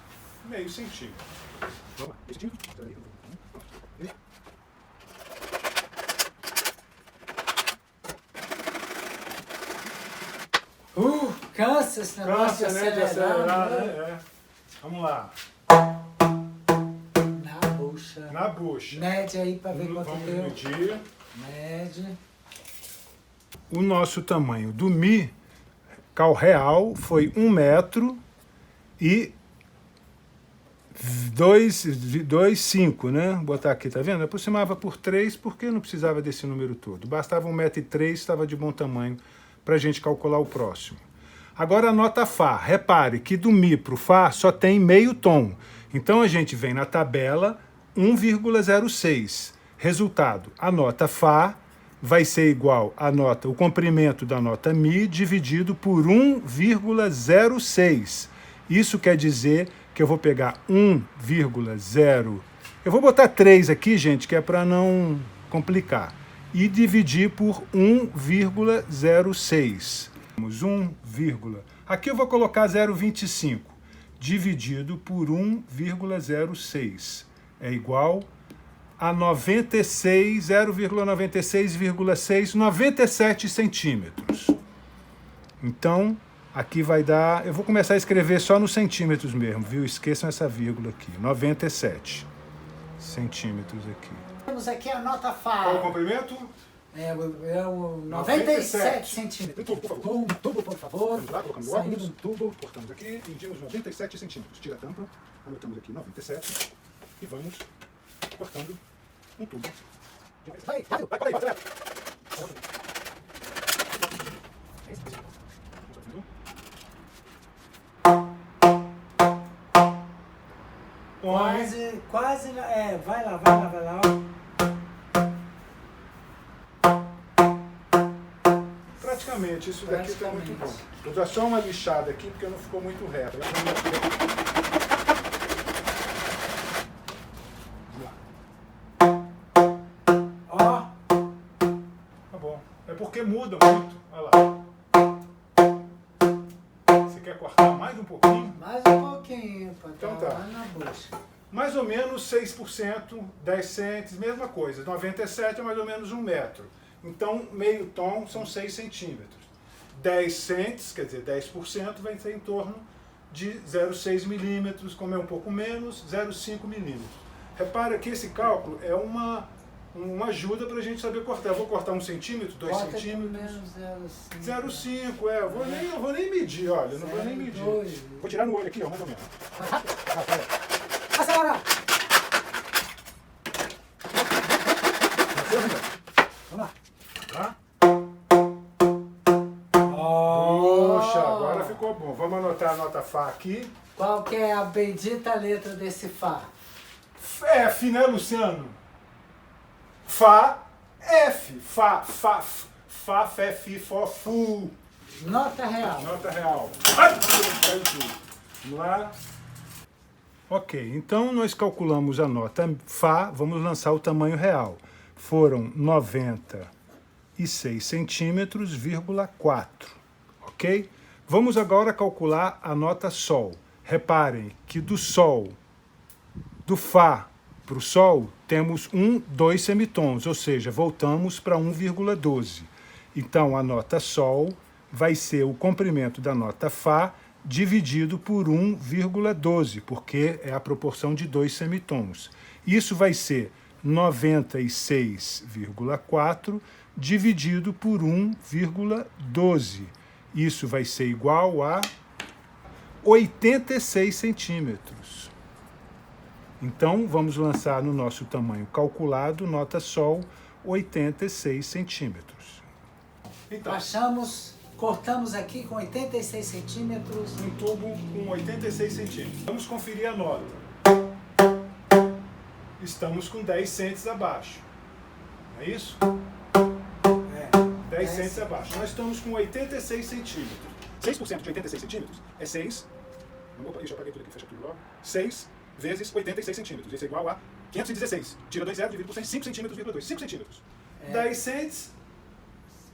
Meio centímetro. Vamos lá. Cansa esse negócio de acelerar, né? É. Vamos lá. Na bucha. Mede aí para ver quanto Vamos deu. medir. Mede. O nosso tamanho do Mi cal real foi 1 metro e 2,5, né? Vou botar aqui, tá vendo? Aproximava por 3 porque não precisava desse número todo. Bastava 1,3 m, estava de bom tamanho para a gente calcular o próximo. Agora a nota Fá. Repare que do Mi para o Fá só tem meio tom. Então a gente vem na tabela 1,06. Resultado, a nota Fá vai ser igual a nota, o comprimento da nota Mi dividido por 1,06. Isso quer dizer que eu vou pegar 1,0. Eu vou botar 3 aqui, gente, que é para não complicar. E dividir por 1,06. 1, aqui eu vou colocar 0,25. Dividido por 1,06. É igual a 0,96,6, 97 centímetros. Então, aqui vai dar... Eu vou começar a escrever só nos centímetros mesmo, viu? Esqueçam essa vírgula aqui. 97 centímetros aqui. Temos aqui a nota Fá. Qual o comprimento? É o 97 centímetros. Um tubo, por favor. Um tubo, por favor. Vamos lá, colocamos o Saindo óculos. um tubo. Cortamos aqui, medimos 97 centímetros. Tira a tampa, anotamos aqui 97 e vamos cortando um tubo. Vai, vai, Vai, vai, vai. Quase, vai lá, vai lá, vai lá. Praticamente, isso daqui está muito bom. Vou dar só uma lixada aqui porque não ficou muito reto. Ó. Tá bom. É porque muda muito. Olha lá. Você quer cortar mais um pouquinho? Mais um pouquinho, para Então tá tá. lá na bucha. Mais ou menos 6%, 10 centes, mesma coisa. 97 é mais ou menos 1 metro. Então, meio tom são 6 centímetros. 10 centes, quer dizer, 10%, vai ser em torno de 0,6 milímetros, como é um pouco menos, 0,5 milímetros. Repara que esse cálculo é uma ajuda para a gente saber cortar. Eu vou cortar 1 centímetro, 2 Corta centímetros. menos 0,5. 0,5, eu vou nem medir, olha, eu não vou nem medir. 0,2. Vou tirar no olho aqui, ó, mais ou menos. Passa lá. Vamos lá. Tá? Poxa, Agora ficou bom. Vamos anotar a nota Fá aqui. Qual que é a bendita letra desse Fá? F, né, Luciano? Fá, F. Fá, Fé, Fi, Fó, Fu. Nota real. Nota real. Ai, caiu tudo. Vamos lá. Ok, então nós calculamos a nota Fá, vamos lançar o tamanho real. Foram 96 centímetros, 4, ok? Vamos agora calcular a nota Sol. Reparem que do Sol, do Fá para o Sol, temos 2 semitons, ou seja, voltamos para 1,12. Então a nota Sol vai ser o comprimento da nota Fá dividido por 1,12, porque é a proporção de 2 semitons. Isso vai ser 96,4 dividido por 1,12. Isso vai ser igual a 86 centímetros. Então, vamos lançar no nosso tamanho calculado, nota Sol, 86 centímetros. Então, Cortamos aqui com 86 centímetros. um tubo com 86 centímetros. Vamos conferir a nota. Estamos com 10 centes abaixo. Não é isso? 10 centes abaixo. Nós estamos com 86 centímetros. 6% de 86 centímetros é 6. Deixa eu apagar tudo aqui, fecha tudo logo. 6 vezes 86 centímetros. Isso é igual a 516. Tira 2 zero, divide por 100, 5 centímetros, 5 centímetros. 10 centes,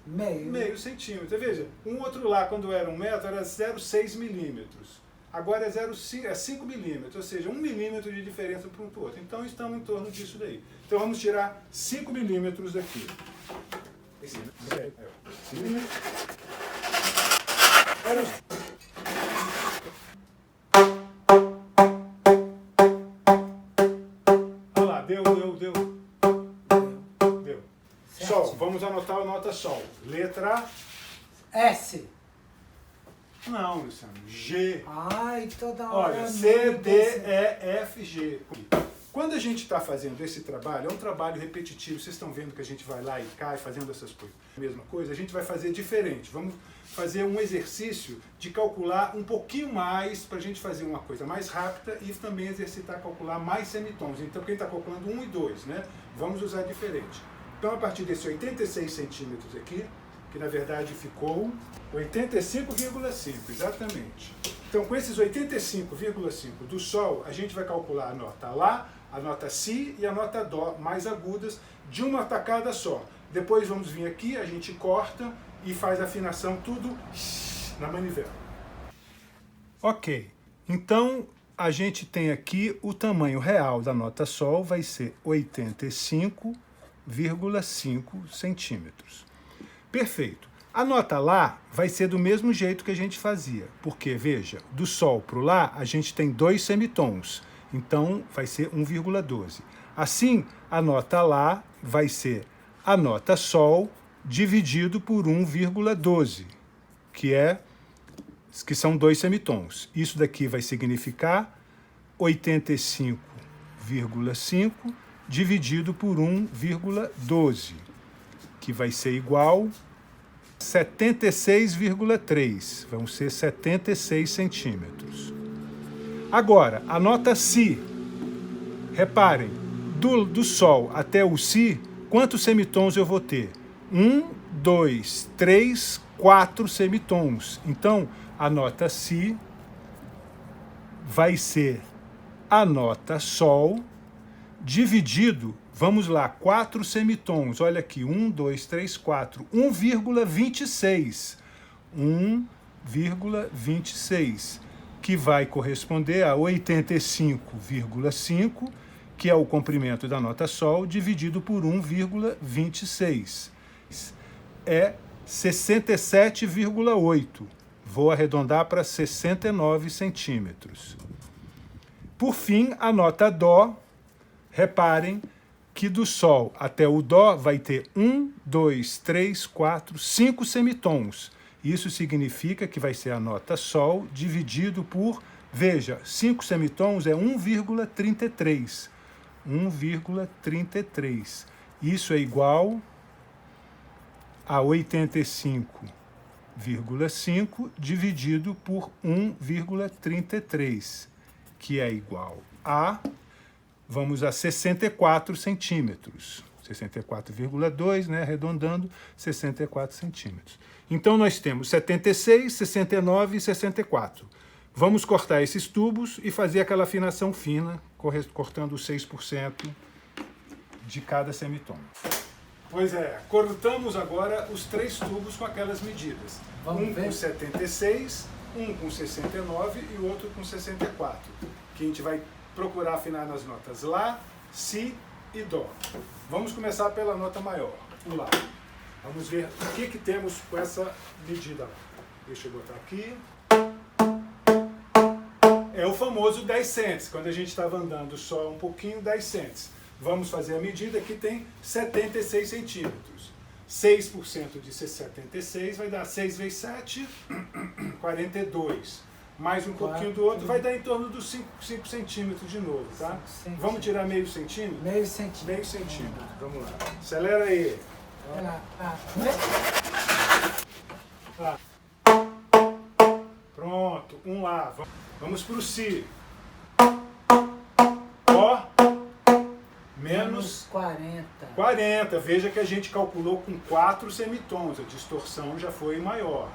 meio centímetro. Veja, um outro lá, quando era 1 metro, era 0,6 milímetros. Agora é 5 milímetros, ou seja, 1 milímetro de diferença para um para o outro. Então, estamos em torno disso daí. Então, vamos tirar 5 milímetros daqui. Olha lá, deu Sol, vamos anotar a nota Sol. Letra S. Não, Luciano. G. Ai, toda hora. Olha, C, D, E, F, G. Quando a gente está fazendo esse trabalho, é um trabalho repetitivo. Vocês estão vendo que a gente vai lá e cai fazendo essas coisas. Mesma coisa, a gente vai fazer diferente. Vamos fazer um exercício de calcular um pouquinho mais para a gente fazer uma coisa mais rápida e também exercitar calcular mais semitons. Então, quem está calculando 1 e 2, né? Vamos usar diferente. Então, a partir desse 86 centímetros aqui, que na verdade ficou 85,5, exatamente. Então, com esses 85,5 do Sol, a gente vai calcular a nota Lá, a nota Si e a nota Dó mais agudas de uma tacada só. Depois vamos vir aqui, a gente corta e faz a afinação tudo na manivela. Ok, então a gente tem aqui o tamanho real da nota Sol vai ser 85,5 centímetros. Perfeito. A nota Lá vai ser do mesmo jeito que a gente fazia, porque, veja, do Sol para o Lá a gente tem 2 semitons, então vai ser 1,12. Assim, a nota Lá vai ser a nota Sol dividido por 1,12, que são 2 semitons. Isso daqui vai significar 85,5 dividido por 1,12, que vai ser igual 76,3, vão ser 76 centímetros. Agora, a nota Si, reparem, do Sol até o Si, quantos semitons eu vou ter? 1, 2, 3, 4 semitons. Então, a nota Si vai ser a nota Sol dividido, vamos lá, 4 semitons, olha aqui, 1, 2, 3, 4, 1,26. 1,26, que vai corresponder a 85,5, que é o comprimento da nota Sol, dividido por 1,26. É 67,8. Vou arredondar para 69 centímetros. Por fim, a nota Dó, reparem que do Sol até o Dó vai ter 1, 2, 3, 4, 5 semitons. Isso significa que vai ser a nota Sol dividido por, veja, 5 semitons é 1,33. 1,33. Isso é igual a 85,5 dividido por 1,33, que é igual a, vamos a 64 centímetros. 64,2, né, arredondando, 64 centímetros. Então, nós temos 76, 69 e 64. Vamos cortar esses tubos e fazer aquela afinação fina, cortando 6% de cada semitom. Pois é, cortamos agora os 3 tubos com aquelas medidas. Um com 76, um com 69 e o outro com 64. Que a gente vai procurar afinar nas notas Lá, Si e Dó. Vamos começar pela nota maior, o Lá. Vamos ver o que temos com essa medida lá. Deixa eu botar aqui. É o famoso 10 cents, quando a gente estava andando só um pouquinho, 10 cents. Vamos fazer a medida que tem 76 centímetros. 6% de 76 vai dar 6 vezes 7, 42. Mais um pouquinho do outro, vai dar em torno dos 5 centímetros de novo, tá? Vamos tirar meio centímetro? Meio centímetro. Meio centímetro, vamos lá. Acelera aí. Pronto, um Lá. Vamos para o Si. Ó, menos 40. Veja que a gente calculou com 4 semitons, a distorção já foi maior.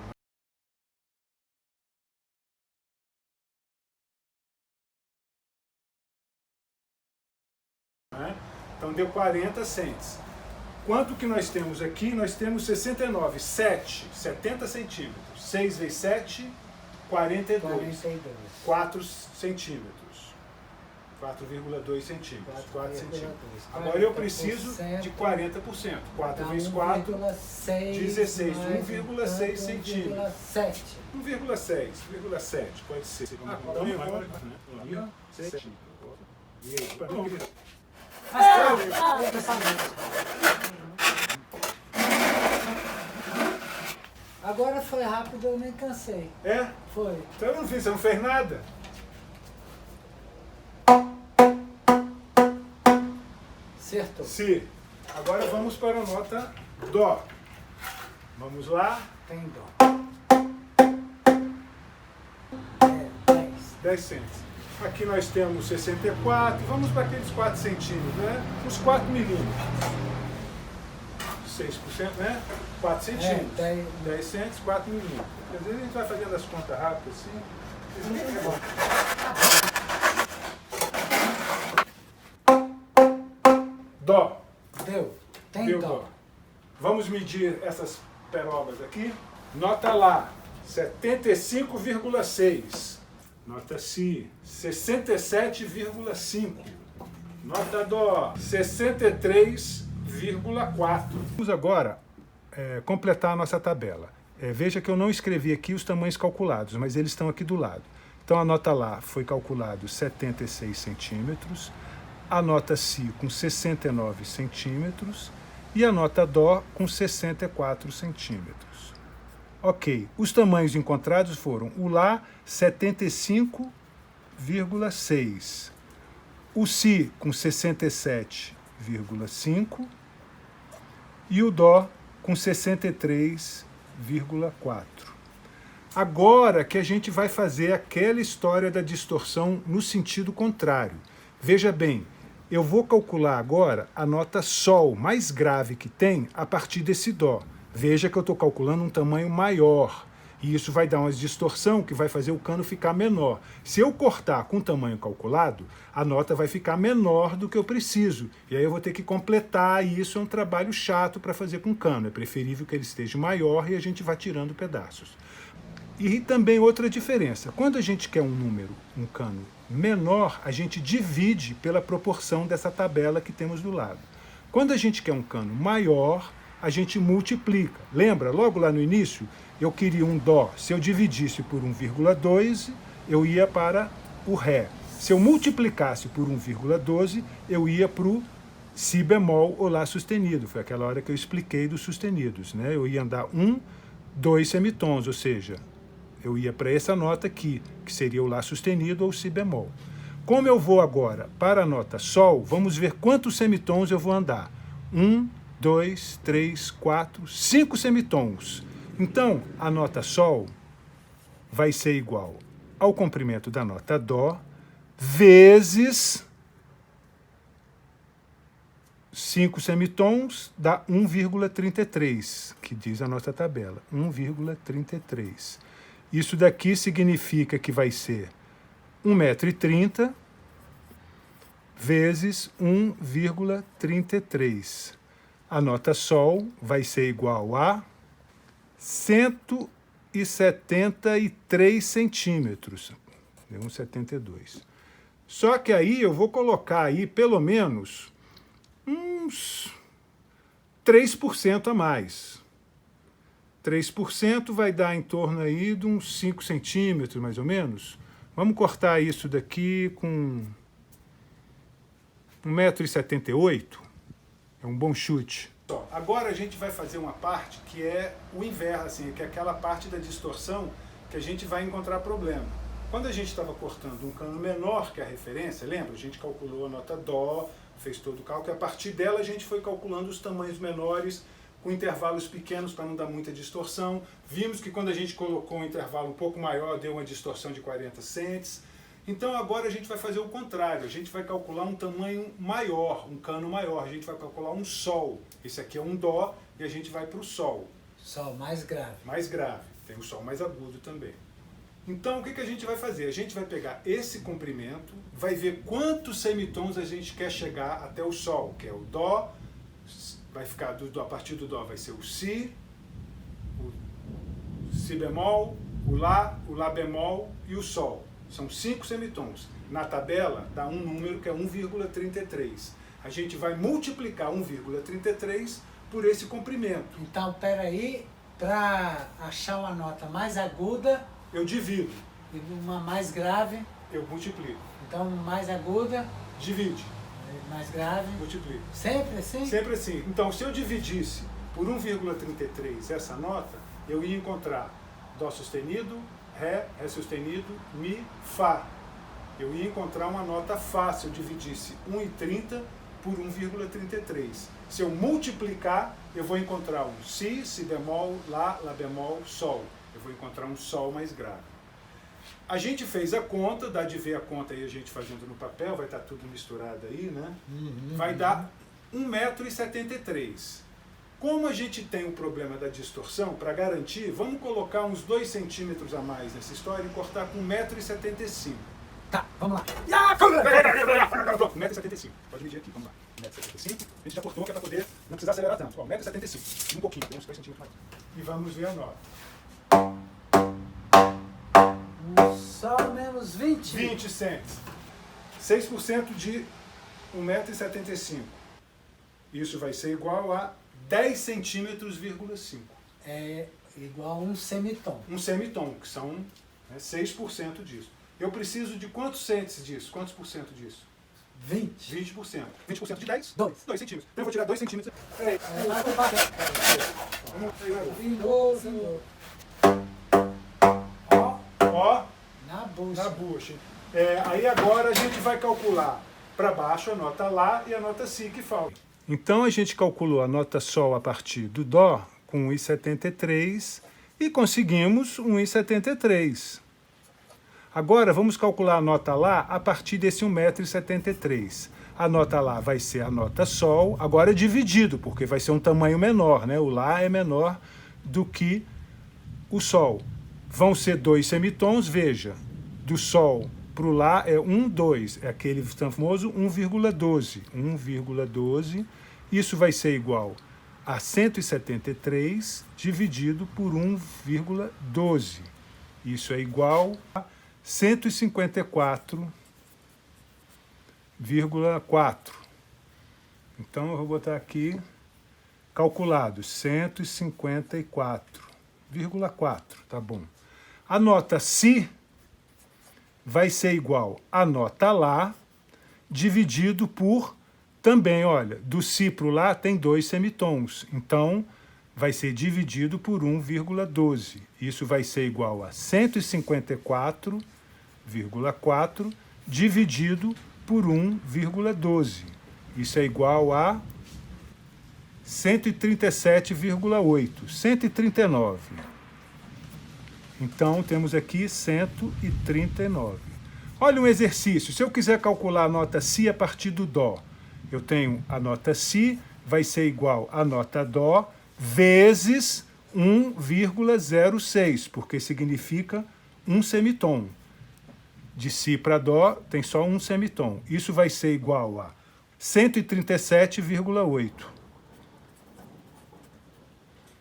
Então deu 40 cents. Quanto que nós temos aqui? Nós temos 69, 70 centímetros. 6 vezes 7, 42. 4 centímetros. 4,2 centímetros. 4 centímetros. Agora eu preciso de 40%. 4 vezes 4, 16. 1,6 centímetros. 1,6 pode ser. Então, 7. Agora foi rápido, eu nem cansei. É? Foi. Então eu não fiz, você não fez nada. Acertou. Si. Agora vamos para a nota Dó. Vamos lá. Tem dó. 10. 10 cents. Aqui nós temos 64. Vamos para aqueles 4 centímetros, né? Uns 4 milímetros. 6%, né? 4 centímetros. 10 cents, 4 milímetros. Às vezes a gente vai fazendo as contas rápidas assim. Vocês não pegam. Dó. Deu. Tem Deu dó. dó. Vamos medir essas perobas aqui. Nota Lá, 75,6. Nota Si, 67,5. Nota Dó, 63,4. Vamos agora completar a nossa tabela. Veja que eu não escrevi aqui os tamanhos calculados, mas eles estão aqui do lado. Então a nota Lá foi calculado 76 centímetros, a nota Si com 69 centímetros e a nota Dó com 64 centímetros. Ok, os tamanhos encontrados foram o Lá 75,6, o Si com 67,5 e o Dó com 63,4. Agora que a gente vai fazer aquela história da distorção no sentido contrário. Veja bem, eu vou calcular agora a nota Sol mais grave que tem a partir desse Dó. Veja que eu estou calculando um tamanho maior. E isso vai dar uma distorção que vai fazer o cano ficar menor. Se eu cortar com o tamanho calculado, a nota vai ficar menor do que eu preciso. E aí eu vou ter que completar, e isso é um trabalho chato para fazer com cano. É preferível que ele esteja maior e a gente vá tirando pedaços. E também outra diferença. Quando a gente quer um cano menor, a gente divide pela proporção dessa tabela que temos do lado. Quando a gente quer um cano maior, a gente multiplica. Lembra, logo lá no início, eu queria um Dó. Se eu dividisse por 1,12, eu ia para o Ré. Se eu multiplicasse por 1,12, eu ia para o Si bemol ou Lá sustenido. Foi aquela hora que eu expliquei dos sustenidos, né? Eu ia andar 2 semitons, ou seja, eu ia para essa nota aqui, que seria o Lá sustenido ou Si bemol. Como eu vou agora para a nota Sol, vamos ver quantos semitons eu vou andar. 1, 2, 3, 4, 5 semitons. Então, a nota Sol vai ser igual ao comprimento da nota Dó vezes 5 semitons dá 1,33, que diz a nossa tabela, 1,33. Isso daqui significa que vai ser 1,30 m vezes 1,33. A nota Sol vai ser igual a 173 centímetros. Deu 1,72. Só que aí eu vou colocar aí pelo menos uns 3% a mais. 3% vai dar em torno aí de uns 5 centímetros, mais ou menos. Vamos cortar isso daqui com 1,78 m. É um bom chute. Agora a gente vai fazer uma parte que é o inverso, assim, que é aquela parte da distorção que a gente vai encontrar problema. Quando a gente estava cortando um cano menor que a referência, lembra? A gente calculou a nota Dó, fez todo o cálculo, e a partir dela a gente foi calculando os tamanhos menores com intervalos pequenos para não dar muita distorção. Vimos que quando a gente colocou um intervalo um pouco maior, deu uma distorção de 40 cents. Então agora a gente vai fazer o contrário, a gente vai calcular um tamanho maior, um cano maior, a gente vai calcular um Sol. Esse aqui é um Dó e a gente vai para o Sol. Sol mais grave. Mais grave, tem o Sol mais agudo também. Então o que a gente vai fazer? A gente vai pegar esse comprimento, vai ver quantos semitons a gente quer chegar até o Sol, que é o Dó, vai ficar a partir do Dó vai ser o Si bemol, o Lá bemol e o Sol. São 5 semitons. Na tabela dá um número que é 1,33. A gente vai multiplicar 1,33 por esse comprimento. Então, peraí, para achar uma nota mais aguda... Eu divido. E uma mais grave... Eu multiplico. Então, mais aguda... Divide. Mais grave... Multiplico. Sempre assim? Sempre assim. Então, se eu dividisse por 1,33 essa nota, eu ia encontrar Dó sustenido, Ré, Ré sustenido, Mi, Fá. Eu ia encontrar uma nota Fá se eu dividisse 1,30 por 1,33. Se eu multiplicar, eu vou encontrar um Si, Si bemol, Lá, Lá bemol, Sol. Eu vou encontrar um Sol mais grave. A gente fez a conta, dá de ver a conta aí a gente fazendo no papel, vai estar tudo misturado aí, né? Vai dar 1,73 m. Como a gente tem o problema da distorção, para garantir, vamos colocar uns 2 centímetros a mais nessa história e cortar com 1,75 m. Tá, vamos lá. 1,75 m. Pode medir aqui, vamos lá. 1,75 m. A gente já cortou, que é para poder não precisar acelerar tanto. 1,75 m. Um pouquinho, tem uns 2 centímetros mais. E vamos ver a nota. Sol menos 20. 20 cents. 6% de 1,75 m. Isso vai ser igual a 10 centímetros,5. É igual a um semitom. Um semitom, que são 6% disso. Eu preciso de quantos cents disso? Quantos por cento disso? 20. 20%. 20% de 10? 2. 2 centímetros. Então eu vou tirar 2 centímetros. Peraí. Ó, Na bucha. na bucha. Aí agora a gente vai calcular para baixo a nota Lá e a nota Si que falta. Então a gente calculou a nota Sol a partir do Dó com 1,73 e conseguimos 1,73. Agora vamos calcular a nota Lá a partir desse 1,73 m. A nota Lá vai ser a nota Sol, agora dividido, porque vai ser um tamanho menor, né? O Lá é menor do que o Sol. Vão ser 2 semitons, veja, do Sol para o Lá é 1, 2, é aquele famoso 1,12. 1,12, isso vai ser igual a 173 dividido por 1,12. Isso é igual a 154,4. Então eu vou botar aqui, calculado, 154,4, tá bom. A nota Si vai ser igual a nota Lá dividido por, também, olha, do Si para o Lá tem 2 semitons, então vai ser dividido por 1,12. Isso vai ser igual a 154,4 dividido por 1,12. Isso é igual a 137,8, 139. Então, temos aqui 139. Olha um exercício. Se eu quiser calcular a nota Si a partir do Dó, eu tenho a nota Si, vai ser igual a nota Dó, vezes 1,06, porque significa um semitom. De Si para Dó tem só um semitom. Isso vai ser igual a 137,8.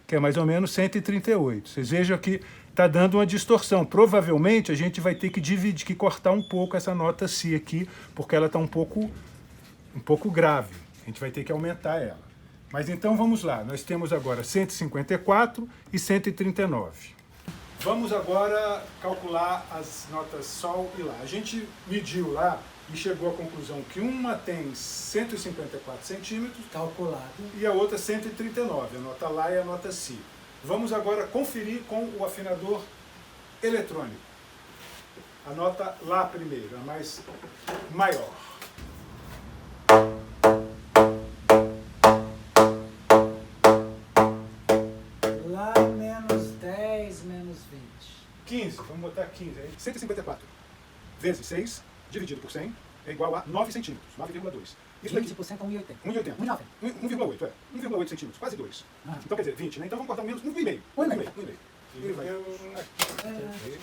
Que é mais ou menos 138. Vocês vejam que está dando uma distorção. Provavelmente a gente vai ter que dividir, que cortar um pouco essa nota Si aqui, porque ela está um pouco grave. A gente vai ter que aumentar ela. Mas então vamos lá. Nós temos agora 154 e 139. Vamos agora calcular as notas Sol e Lá. A gente mediu lá e chegou à conclusão que uma tem 154 centímetros Calculado. e a outra 139, a nota Lá e a nota Si. Vamos agora conferir com o afinador eletrônico. A nota Lá primeiro, a mais maior. Lá menos 10, menos 20. 15, vamos botar 15 aí. 154 vezes 6, dividido por 100, é igual a 9 centímetros, 9,2. Isso daqui, 20% é 1,80. 1,80. 1,90. 1,8, é. 1,8 centímetros, quase 2. Então quer dizer, 20, né? Então vamos cortar menos 1,5. 1,5. 1,5.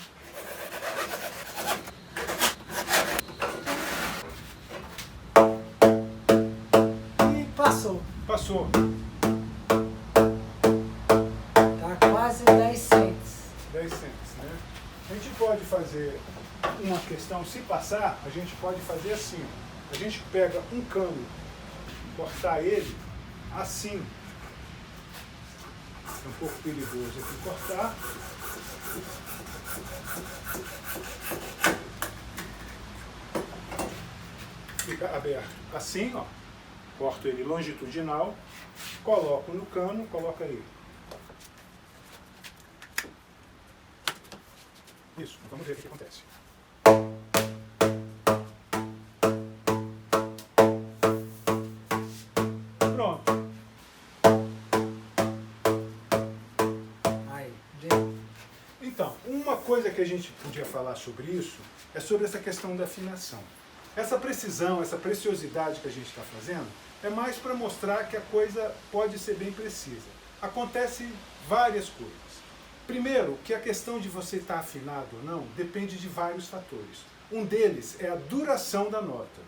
E passou. Passou. Tá quase 10 cents. 10 cents, né? A gente pode fazer uma questão, se passar, a gente pode fazer assim. A gente pega um cano, cortar ele assim. É um pouco perigoso aqui cortar. Fica aberto assim, ó. Corto ele longitudinal, coloco no cano, coloca aí. Isso, vamos ver o que acontece. Pronto. Aí, Então, uma coisa que a gente podia falar sobre isso é sobre essa questão da afinação. Essa precisão, essa preciosidade que a gente está fazendo é mais para mostrar que a coisa pode ser bem precisa. Acontece várias coisas. Primeiro, que a questão de você estar afinado ou não depende de vários fatores. Um deles é a duração da nota.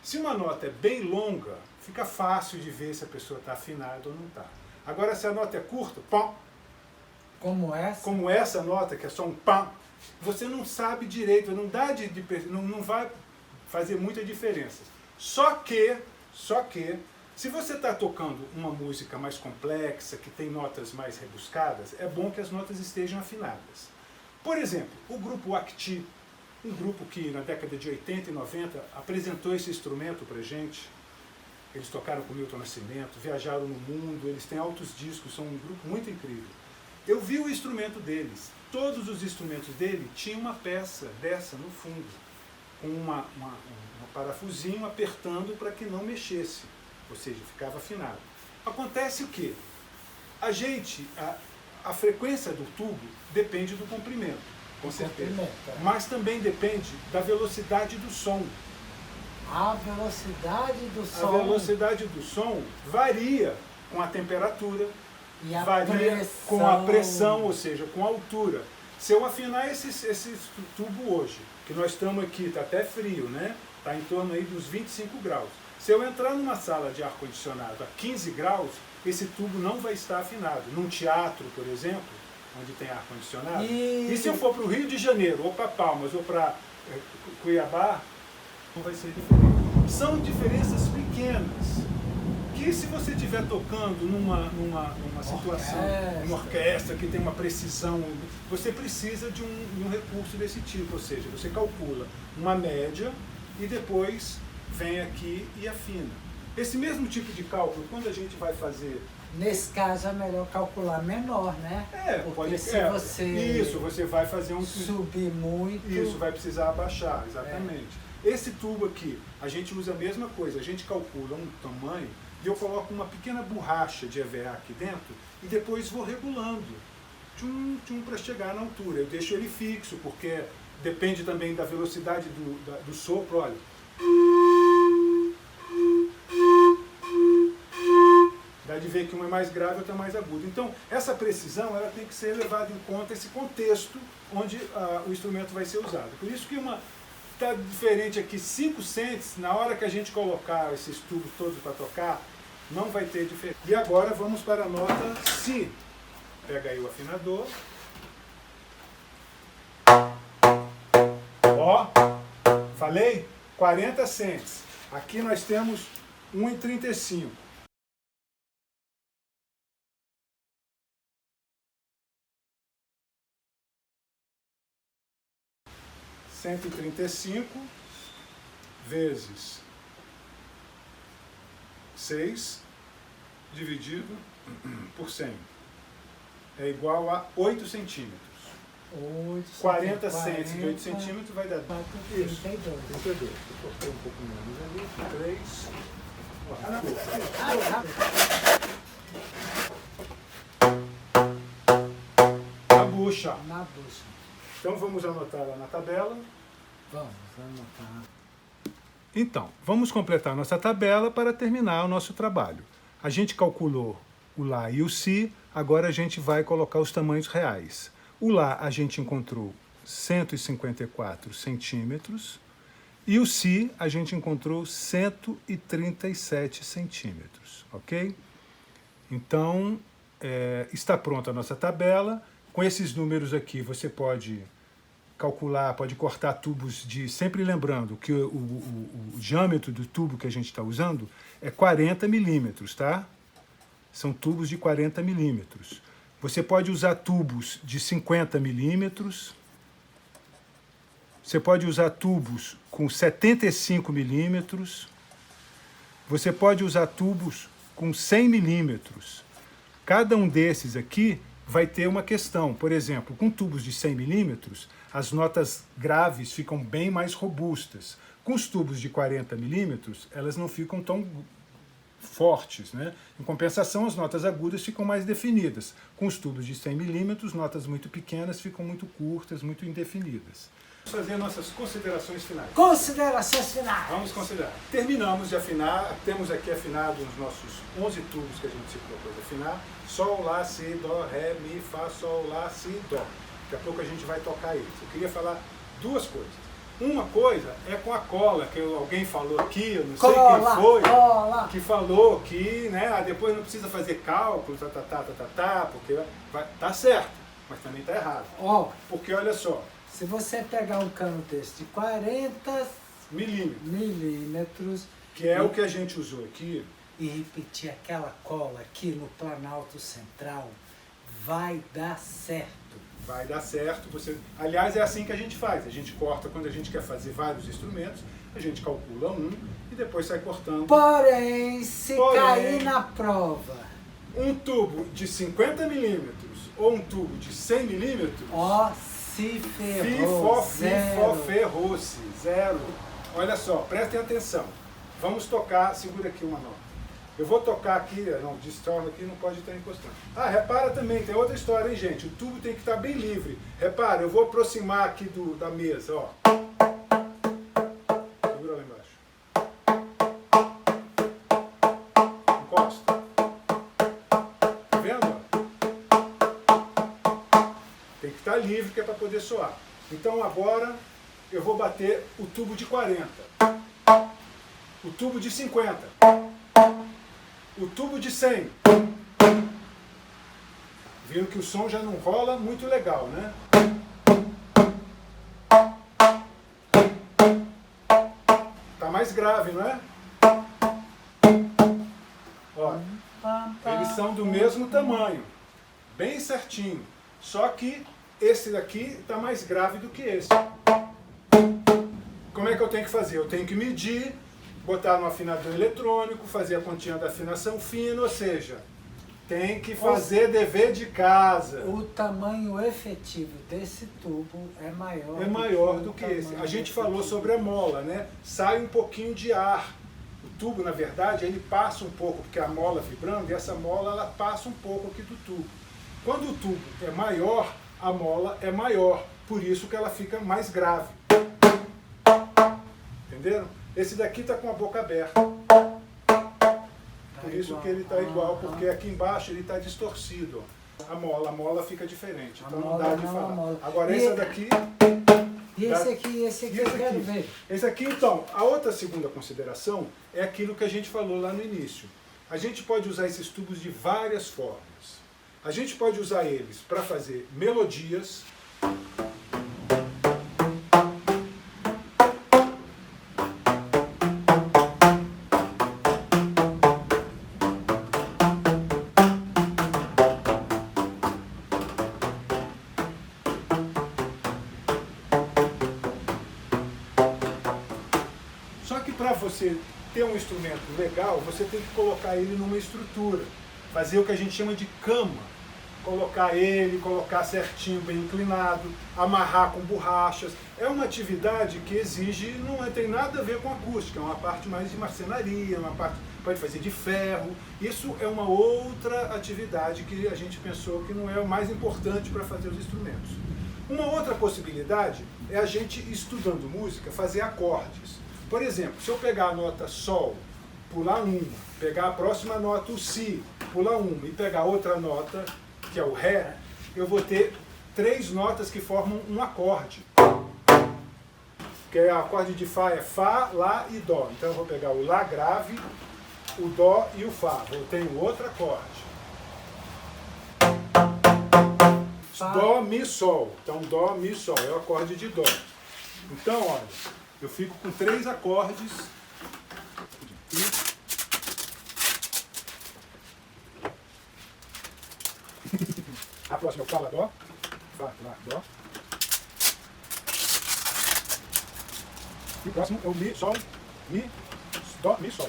Se uma nota é bem longa, fica fácil de ver se a pessoa está afinada ou não está. Agora, se a nota é curta, pão, como essa nota, que é só um pam, você não sabe direito, não dá não vai fazer muita diferença. Só que, se você está tocando uma música mais complexa, que tem notas mais rebuscadas, é bom que as notas estejam afinadas. Por exemplo, o grupo Acti, um grupo que na década de 80 e 90 apresentou esse instrumento para gente. Eles tocaram com Milton Nascimento, viajaram no mundo, eles têm altos discos, são um grupo muito incrível. Eu vi o instrumento deles. Todos os instrumentos dele tinham uma peça dessa no fundo, com um parafusinho apertando para que não mexesse, ou seja, ficava afinado. Acontece o quê? A frequência do tubo depende do comprimento, com certeza, mas também depende da velocidade do som. A velocidade do som. A velocidade do som varia com a temperatura, e a varia pressão. com a pressão, ou seja, com a altura. Se eu afinar esse tubo hoje, que nós estamos aqui, está até frio, né? Está em torno aí dos 25 graus. Se eu entrar numa sala de ar-condicionado a 15 graus, esse tubo não vai estar afinado. Num teatro, por exemplo, onde tem ar-condicionado. E se eu for para o Rio de Janeiro, ou para Palmas, ou para Cuiabá, não vai ser diferente. São diferenças pequenas, que se você estiver tocando numa situação, uma orquestra que tem uma precisão, você precisa de um recurso desse tipo, ou seja, você calcula uma média e depois vem aqui e afina. Esse mesmo tipo de cálculo, quando a gente vai fazer... Nesse caso é melhor calcular menor, né? Porque você... Isso, você vai fazer subir muito... Isso, vai precisar abaixar, exatamente. Esse tubo aqui, a gente usa a mesma coisa, a gente calcula um tamanho e eu coloco uma pequena borracha de EVA aqui dentro e depois vou regulando para chegar na altura. Eu deixo ele fixo, porque depende também da velocidade do sopro. Olha. Dá de ver que um é mais grave e outro é mais agudo. Então, essa precisão ela tem que ser levada em conta esse contexto onde o instrumento vai ser usado. Por isso que está diferente aqui 5 cents, na hora que a gente colocar esses tubos todos para tocar, não vai ter diferença. E agora vamos para a nota Si. Pega aí o afinador. Ó, falei? 40 cents. Aqui nós temos 1,35. $135 vezes 6 dividido por 100 é igual a 8 centímetros. 40 cents de 8 centímetros vai dar 32. 32. Eu cortei um pouco menos ali. 3. Na bucha. Então vamos anotar lá na tabela. Vamos anotar. Então, vamos completar nossa tabela para terminar o nosso trabalho. A gente calculou o Lá e o Si, agora a gente vai colocar os tamanhos reais. O Lá a gente encontrou 154 centímetros e o Si a gente encontrou 137 centímetros, ok? Então, está pronta a nossa tabela. Com esses números aqui você pode calcular, pode cortar tubos de... Sempre lembrando que o diâmetro do tubo que a gente está usando é 40 milímetros, tá? São tubos de 40 milímetros. Você pode usar tubos de 50 milímetros. Você pode usar tubos com 75 milímetros. Você pode usar tubos com 100 milímetros. Cada um desses aqui vai ter uma questão. Por exemplo, com tubos de 100 milímetros, as notas graves ficam bem mais robustas. Com os tubos de 40 milímetros, elas não ficam tão fortes, né? Em compensação, as notas agudas ficam mais definidas. Com os tubos de 100 milímetros, notas muito pequenas ficam muito curtas, muito indefinidas. Vamos fazer nossas considerações finais. Considerações finais. Vamos considerar. Terminamos de afinar, temos aqui afinado os nossos 11 tubos que a gente se propôs afinar. Sol, Lá, Si, Dó, Ré, Mi, Fá, Sol, Lá, Si, Dó. Daqui a pouco a gente vai tocar eles. Eu queria falar duas coisas. Uma coisa é com a cola, que alguém falou aqui, eu não sei quem foi, que falou que, né, depois não precisa fazer cálculo, porque tá certo, mas também tá errado. Porque olha só, se você pegar um cano desse de 40 milímetros, que é o que a gente usou aqui, e repetir aquela cola aqui no Planalto Central, vai dar certo. Vai dar certo. Aliás, é assim que a gente faz. A gente corta quando a gente quer fazer vários instrumentos, a gente calcula um e depois sai cortando. Porém, cair na prova, um tubo de 50 milímetros ou um tubo de 100 milímetros, se ferrou. Ferrou-se. Zero. Olha só, prestem atenção. Vamos tocar, segura aqui uma nota. Eu vou tocar aqui, não, distorna aqui, não pode estar encostando. Repara também, tem outra história, hein, gente? O tubo tem que estar bem livre. Repara, eu vou aproximar aqui da mesa, ó. Segura lá embaixo. Encosta. Tá vendo? Tem que estar livre, que é para poder soar. Então agora eu vou bater o tubo de 40. O tubo de 50. O tubo de 100. Viram que o som já não rola muito legal, né? Tá mais grave, não é? Ó, eles são do mesmo tamanho, bem certinho. Só que esse daqui tá mais grave do que esse. Como é que eu tenho que fazer? Eu tenho que medir, botar no afinador eletrônico, fazer a continha da afinação fina, ou seja, tem que fazer dever de casa. O tamanho efetivo desse tubo é maior. É maior do que esse. A gente falou sobre a mola, né? Sai um pouquinho de ar. O tubo, na verdade, ele passa um pouco, porque a mola vibrando, e essa mola ela passa um pouco aqui do tubo. Quando o tubo é maior, a mola é maior. Por isso que ela fica mais grave. Entenderam? Esse daqui está com a boca aberta. Por isso que ele está igual, porque aqui embaixo ele está distorcido. Ó. A mola fica diferente, então não dá de falar. Agora essa daqui... E esse aqui eu quero ver. Esse aqui, então, a outra segunda consideração é aquilo que a gente falou lá no início. A gente pode usar esses tubos de várias formas. A gente pode usar eles para fazer melodias. Para você ter um instrumento legal, você tem que colocar ele numa estrutura, fazer o que a gente chama de cama, colocar certinho, bem inclinado, amarrar com borrachas. É uma atividade que exige, não tem nada a ver com acústica, é uma parte mais de marcenaria, uma parte pode fazer de ferro. Isso é uma outra atividade que a gente pensou que não é o mais importante para fazer os instrumentos. Uma outra possibilidade é a gente, estudando música, fazer acordes. Por exemplo, se eu pegar a nota Sol, pular uma, pegar a próxima nota, o Si, pular uma, e pegar outra nota, que é o Ré, eu vou ter 3 notas que formam um acorde. Que é o acorde de Fá é Fá, Lá e Dó. Então eu vou pegar o Lá grave, o Dó e o Fá. Eu tenho outro acorde. Dó, Mi, Sol. Então Dó, Mi, Sol. É o acorde de Dó. Então, olha... Eu fico com 3 acordes. A próxima é o Fá, Lá, Dó. Fá, Lá, Dó. E o próximo é o Mi, Sol, Mi, Dó, Mi, Sol.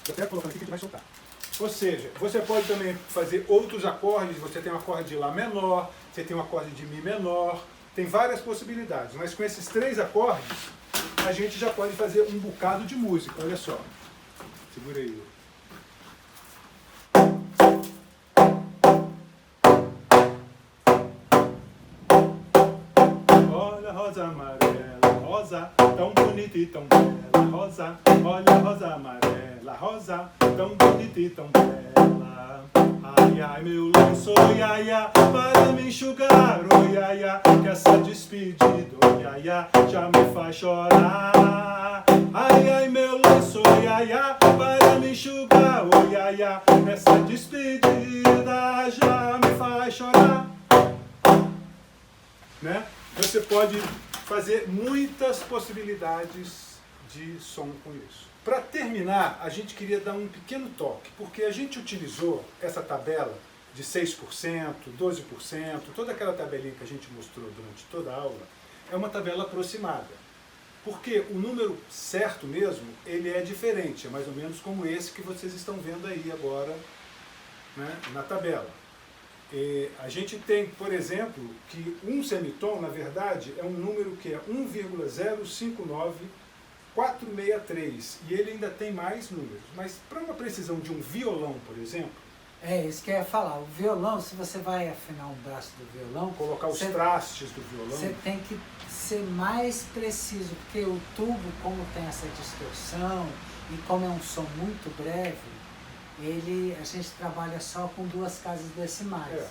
Eu quero colocar aqui que a gente vai soltar. Ou seja, você pode também fazer outros acordes, você tem um acorde de Lá menor, você tem um acorde de Mi menor, tem várias possibilidades, mas com esses 3 acordes, a gente já pode fazer um bocado de música, olha só. Segura aí. Olha a rosa amarela, rosa, tão bonita e tão bela, rosa. Olha a rosa amarela, rosa, tão bonita e tão bela. Ai, ai, meu lenço, ai, ai, para me enxugar, oh, ai, ai, que essa despedida, oh, ai, ai, já me faz chorar. Ai, ai, meu lenço, ai, ai, para me enxugar, oh, ai, ai, essa despedida já me faz chorar. Né? Você pode fazer muitas possibilidades de som com isso. Para terminar, a gente queria dar um pequeno toque, porque a gente utilizou essa tabela de 6%, 12%, toda aquela tabelinha que a gente mostrou durante toda a aula, é uma tabela aproximada. Porque o número certo mesmo, ele é diferente, é mais ou menos como esse que vocês estão vendo aí agora, né, na tabela. A gente tem, por exemplo, que um semitom, na verdade, é um número que é 1,059463, e ele ainda tem mais números. Mas para uma precisão de um violão, por exemplo... É isso que eu ia falar. O violão, se você vai afinar um braço do violão... Colocar os trastes do violão... Você tem que ser mais preciso, porque o tubo, como tem essa distorção, e como é um som muito breve... a gente trabalha só com 2 casas decimais. É.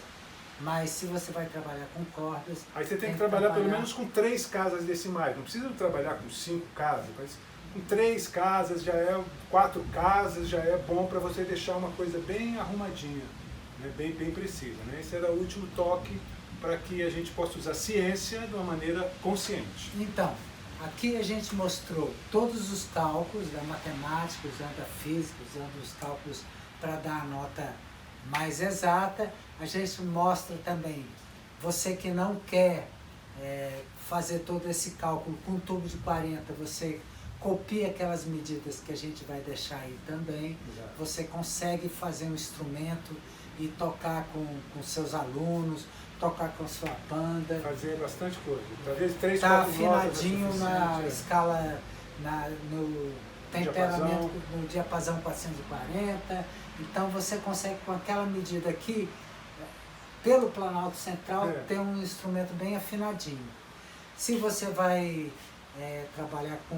Mas se você vai trabalhar com cordas... Aí você tem que trabalhar pelo menos com 3 casas decimais. Não precisa trabalhar com 5 casas, mas com 3 casas já é, 4 casas já é bom para você deixar uma coisa bem arrumadinha, né? bem precisa. Né? Esse era o último toque para que a gente possa usar ciência de uma maneira consciente. Então, aqui a gente mostrou todos os cálculos da matemática, usando a física, usando os cálculos para dar a nota mais exata. A gente mostra também, você que não quer fazer todo esse cálculo com tubo de 40, você copia aquelas medidas que a gente vai deixar aí também. Exato. Você consegue fazer um instrumento e tocar com seus alunos, tocar com sua banda. Fazer bastante coisa. Talvez 3, 4 notas. Está afinadinho na escala, no temperamento, no diapasão 440. Então você consegue, com aquela medida aqui, pelo Planalto Central, ter um instrumento bem afinadinho. Se você vai trabalhar com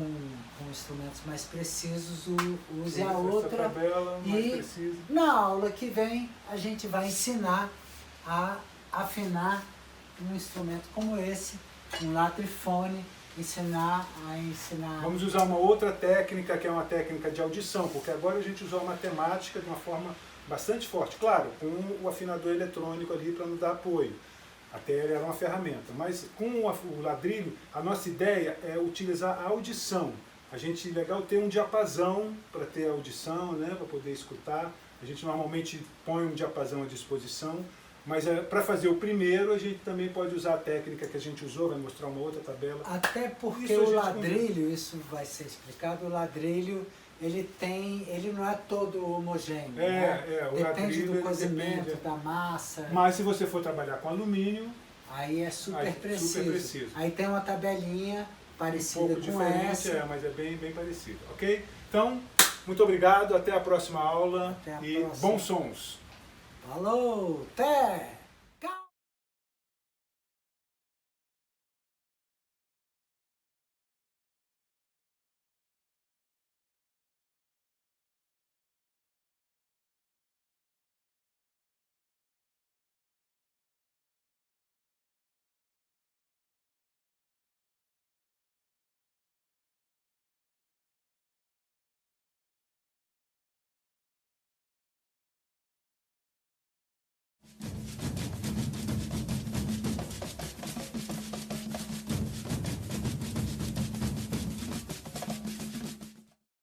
instrumentos mais precisos, use a outra. Tabela mais precisa. Na aula que vem, a gente vai ensinar a afinar um instrumento como esse, um latrifone, ensinar. Vamos usar uma outra técnica, que é uma técnica de audição, porque agora a gente usou a matemática de uma forma bastante forte. Claro, com o afinador eletrônico ali para nos dar apoio. Até ele era uma ferramenta. Mas com o ladrilho, a nossa ideia é utilizar a audição. A gente, legal ter um diapasão para ter audição, né, para poder escutar. A gente normalmente põe um diapasão à disposição. Mas para fazer o primeiro, a gente também pode usar a técnica que a gente usou, vai mostrar uma outra tabela. Até porque o ladrilho, isso vai ser explicado, o ladrilho, ele não é todo homogêneo. Depende do cozimento, da massa. Mas se você for trabalhar com alumínio... Aí é super preciso. Aí tem uma tabelinha parecida um pouco com essa. Mas é bem parecido, ok? Então, muito obrigado, até a próxima aula. Bons sons! Falou, até!